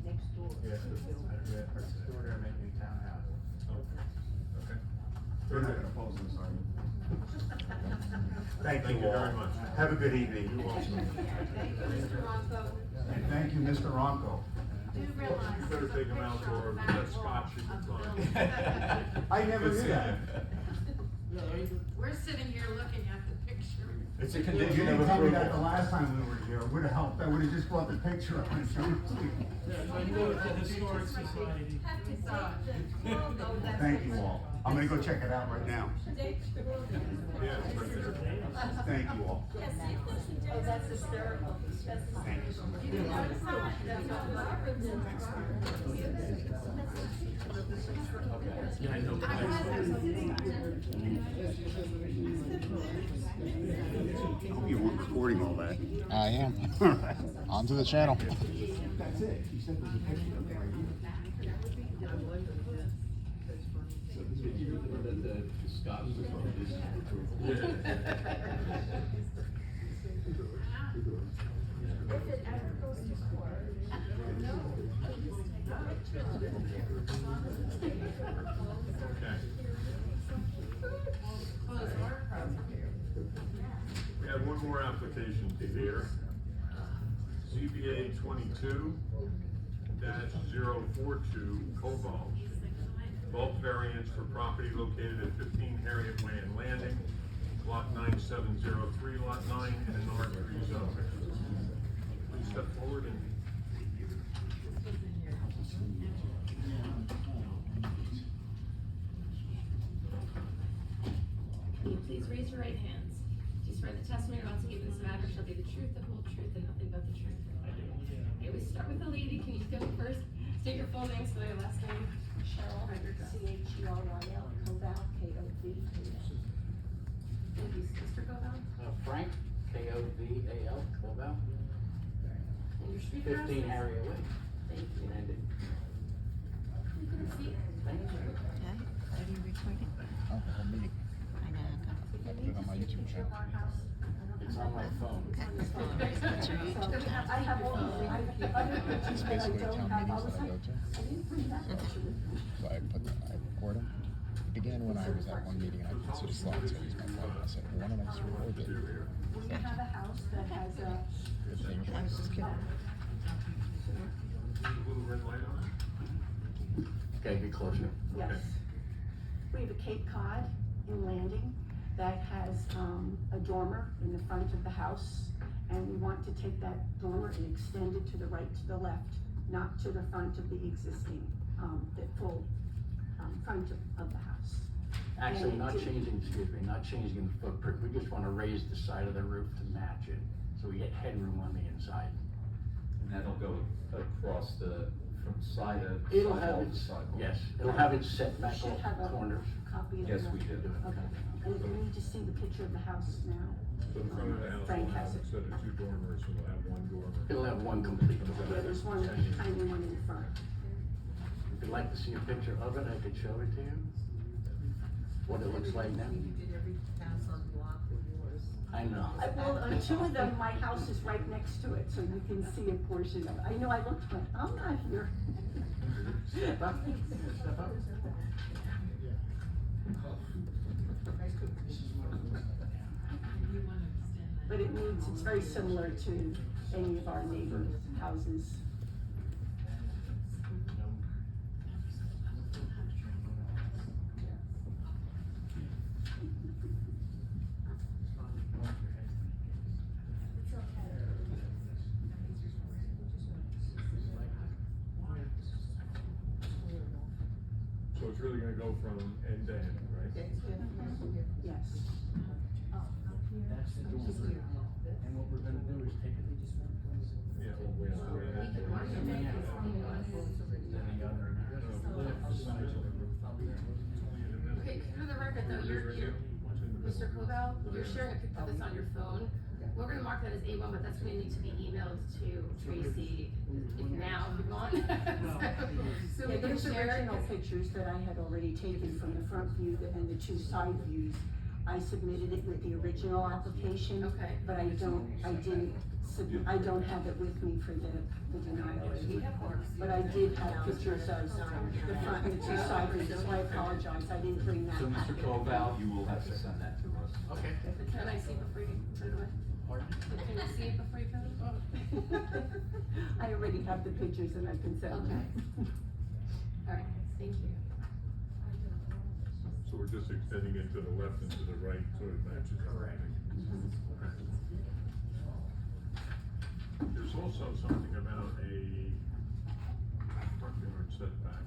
Next door. Yeah, to the building. yeah. They're making townhouse. Okay, okay. We're not gonna oppose this, are we? Thank Thank you you all. very much. Have a good evening. You also. Mr. Ronco. And thank you, Mr. Ronco. Do realize You better there's a take them out picture for on the that back scotch you wall can of the find. building. I never knew that. We're sitting here looking at the picture. It's a You condition didn't of tell me that approval. the last time we were here, it would've helped, I would've just brought the picture up and shown it to you. I know it's a historic society. Have to take the logo that's. Thank you all. I'm gonna go check it out right now. Date the logo. Yeah, it's right there. Thank you all. Yes, see if there's a date. Oh, that's hysterical. That's Thank you so much. You can notice that. That's what Robert did. Yeah, I know. Hope you weren't recording all that. I am. All right. Onto the channel. That's it. She said there's a picture of it right here. The Scott was on this approval. If it ever goes to court, no. Okay. Close our property. We have one more application to hear. ZBA 22-042 Cobalt. Bulk variance for property located at 15 Harriet Way and Landing, lot 9703, lot 9, in an R3 zone. Please step forward and. Can you please raise your right hands? Do you swear the testimony you're about to give in this matter shall be the truth, the whole truth, and nothing but the truth? Okay, we start with the lady. Can you go first? State your full name, spell your last name. Cheryl. CHERYL, Koval, KOV. Thank you, Mr. Govell. Frank, K-O-V-A-L, Koval, And your street address? 15 Harriet Way, Thank you. Landing. You can see. Thank you. Are you recording? Oh, the whole meeting. I know. I put it on my YouTube channel. It's on my phone. That's your YouTube channel. I have all the. It's basically town meetings that I go to. So I record them. It began when I was at one meeting and I couldn't see the slides, so I used my phone. I said, well, why don't I just record it? We have a house that has a, Good thing. Little red light on? Okay, be closer. yes. We have a Cape Cod in Landing, that has, a dormer in the front of the house. And we want to take that dormer and extend it to the right, to the left, not to the front of the existing, the full, front of the house. Actually, And not it- changing, excuse me, not changing the footprint, we just wanna raise the side of the roof to match it, so we get headroom on the inside. And that'll go across the, from side of. It'll have sidewall to its, sidewall. yes, it'll have its You setback should have a corners. copy of Yes, the- we do. Okay, and we need to see the picture of the house now. So the front of the house Frank will have, has it. instead of two dormers, it will have one dormer. It'll have one complete Yeah, dormer. there's one tiny one in front. If you'd like to see a picture of it, I could show it to you. What it looks like now. You did every house on the block with yours. I know. Well, on two of them, my house is right next to it, so you can see a portion of it. I know, I looked, but I'm not here. Step up, step up. But it needs, it's very similar to any of our neighbor houses. It's okay. So it's really gonna go from end to end, right? Yes. That's the dormer. And what we're gonna do is take it. Yeah, well, we have to wait. We can mark it, make it from Then the other, lift the size of the roof up there. Okay, for the record though, you're, Mr. Cobell, you're sharing a picture of this on your phone. We're gonna mark that as A1, but that's gonna need to be emailed to Tracy now if you want. So Yeah, we can there's share it. original pictures that I had already taken from the front view and the two side views. I submitted it with the original application. Okay. But I don't have it with me for the denial. But I did have pictures of the front and the two side views, so I apologize, I didn't bring that So, Mr. packet. Koval, you will have to send that to us. Okay. Can I see it before you put it away? Can I see it before you put it away? I already have the pictures and I can send them. Alright, thank you. So we're just extending it to the left and to the right, so it matches everything. Okay. There's also something about a front yard setback.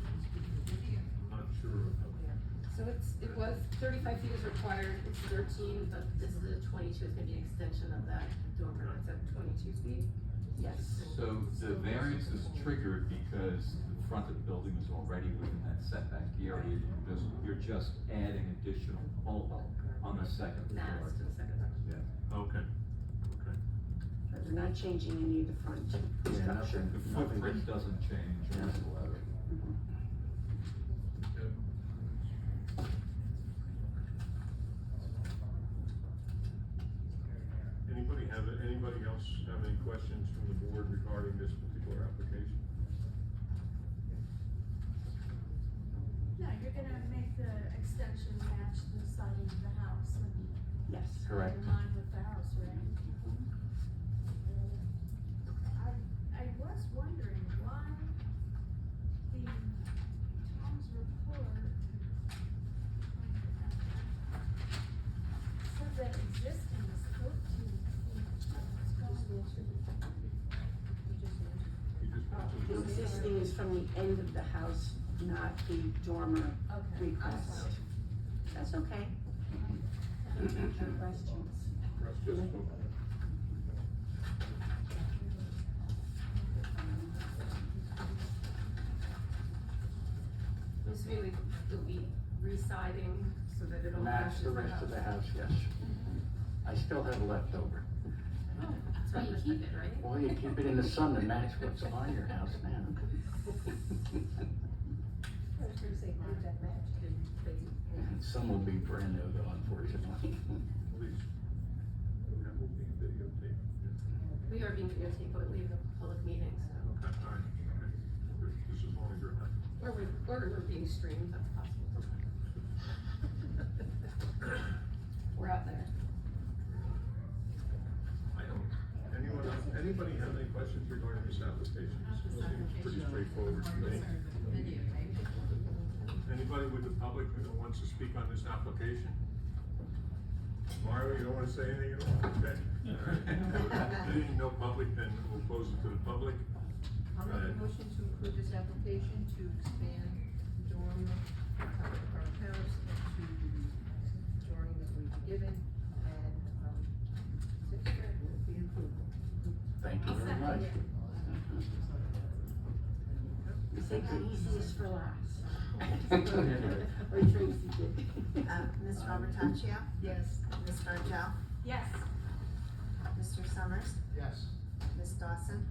I'm not sure of. So it was 35 feet is required, it's 13, but this is a 22, it's gonna be an extension of that dormer, it's at 22 feet. Yes. So the variance is triggered because the front of the building is already within that setback area. You're just adding additional home on the second floor. Mass to the second floor. Yeah. Okay, okay. But we're not changing any of the front Yeah, structure. nothing. The footprint doesn't change whatsoever. Anybody else have any questions from the board regarding this particular application? No, you're gonna make the extension match the side of the house and Yes. Correct. in line with the house, right? I was wondering why the Tom's report said that existing is 14 feet. The existing is from the end of the house, not the dormer Okay, request. That's okay. No questions. This way it'll be re-siding so that it'll Match the rest of the house, yes. I still have leftover. Oh, that's why you keep it, right? Well, you keep it in the sun to match what's on your house now. Some will be brand new though, unfortunately. Please. That will be videotaped. We are being videotaped, but we have a public meeting, so. Okay, all right, okay. This is long as you're happy. Or we're being streamed, that's possible. We're out there. I don't, anybody have any questions regarding this application? This seems pretty straightforward to me. Anybody with the public who wants to speak on this application? Mario, you don't wanna say anything at all? Okay. All right. Being no public, then we'll close it to the public. I'll make a motion to approve this application to expand the dorm at the top of the current house to the drawing that we've given, and, that's it, will be approved. Thank you very much. You think the easiest for last. Or Tracy did. Ms. Robertaccio? Yes. Ms. Virgil? Yes. Mr. Summers? Yes. Ms. Dawson?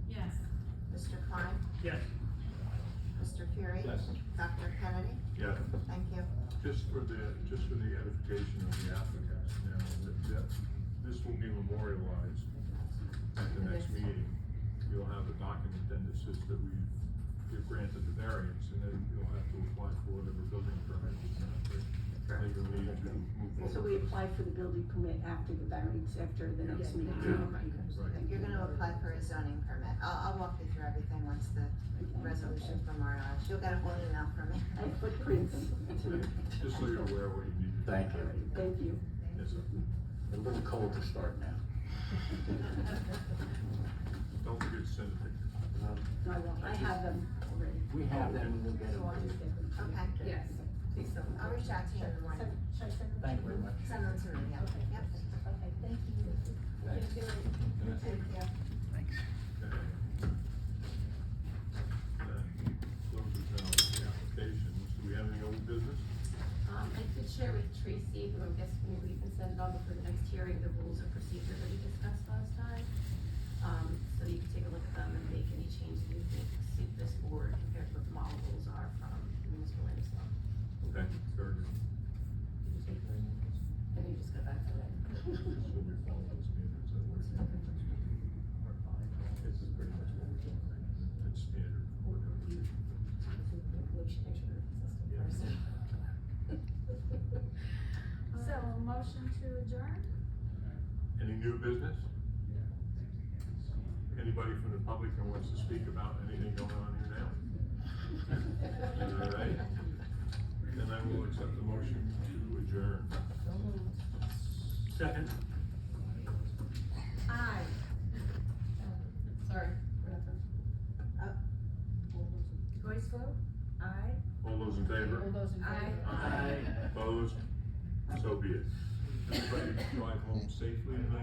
Yes. Mr. Klein? Yes. Mr. Fury? Yes. Dr. Kennedy? Yeah, Thank you. just for the edification of the applicants, now, this will be memorialized at the next meeting. You'll have a document then that says that we've granted the variance, and then you'll have to apply for whatever building permit is necessary. Legal need to move forward. So we apply for the building permit after the variance, after the next meeting. Yeah. Right. You're gonna apply for a zoning permit. I'll walk you through everything once the resolution from our, you'll get a whole email from me. And footprints. Just so you're aware what you need to do. Thank you. Thank you. Yes, sir. A little cold to start now. Don't forget to send a picture. No, I won't. I have them already. We have them, we'll get them. Okay. Yes, please don't. I'll reach out to you in the morning. Thank you very much. Send them to me, yeah. Okay. Yep. Okay, thank you. Thanks. Good night. Thank you. Thanks. Okay. That closes now the applications. Do we have any old business? I did share with Tracy, who I guess maybe we can send it on for the next hearing, the rules of procedure that we discussed last time. So you can take a look at them and make any changes you think suit this board compared to what the model rules are from municipal land stuff. Okay, very good. And you just got back to that. So we follow those standards that we're. This is pretty much what we're doing, right? It's standard board numbers. We should make sure they're consistent first. So, motion to adjourn? Any new business? Anybody from the public who wants to speak about anything going on here now? All right. Then I will accept the motion to adjourn. Second. Aye. Sorry. Voice vote? Aye. All those in favor? All those in favor? Aye. Opposed? So be it. Everybody drive home safely tonight.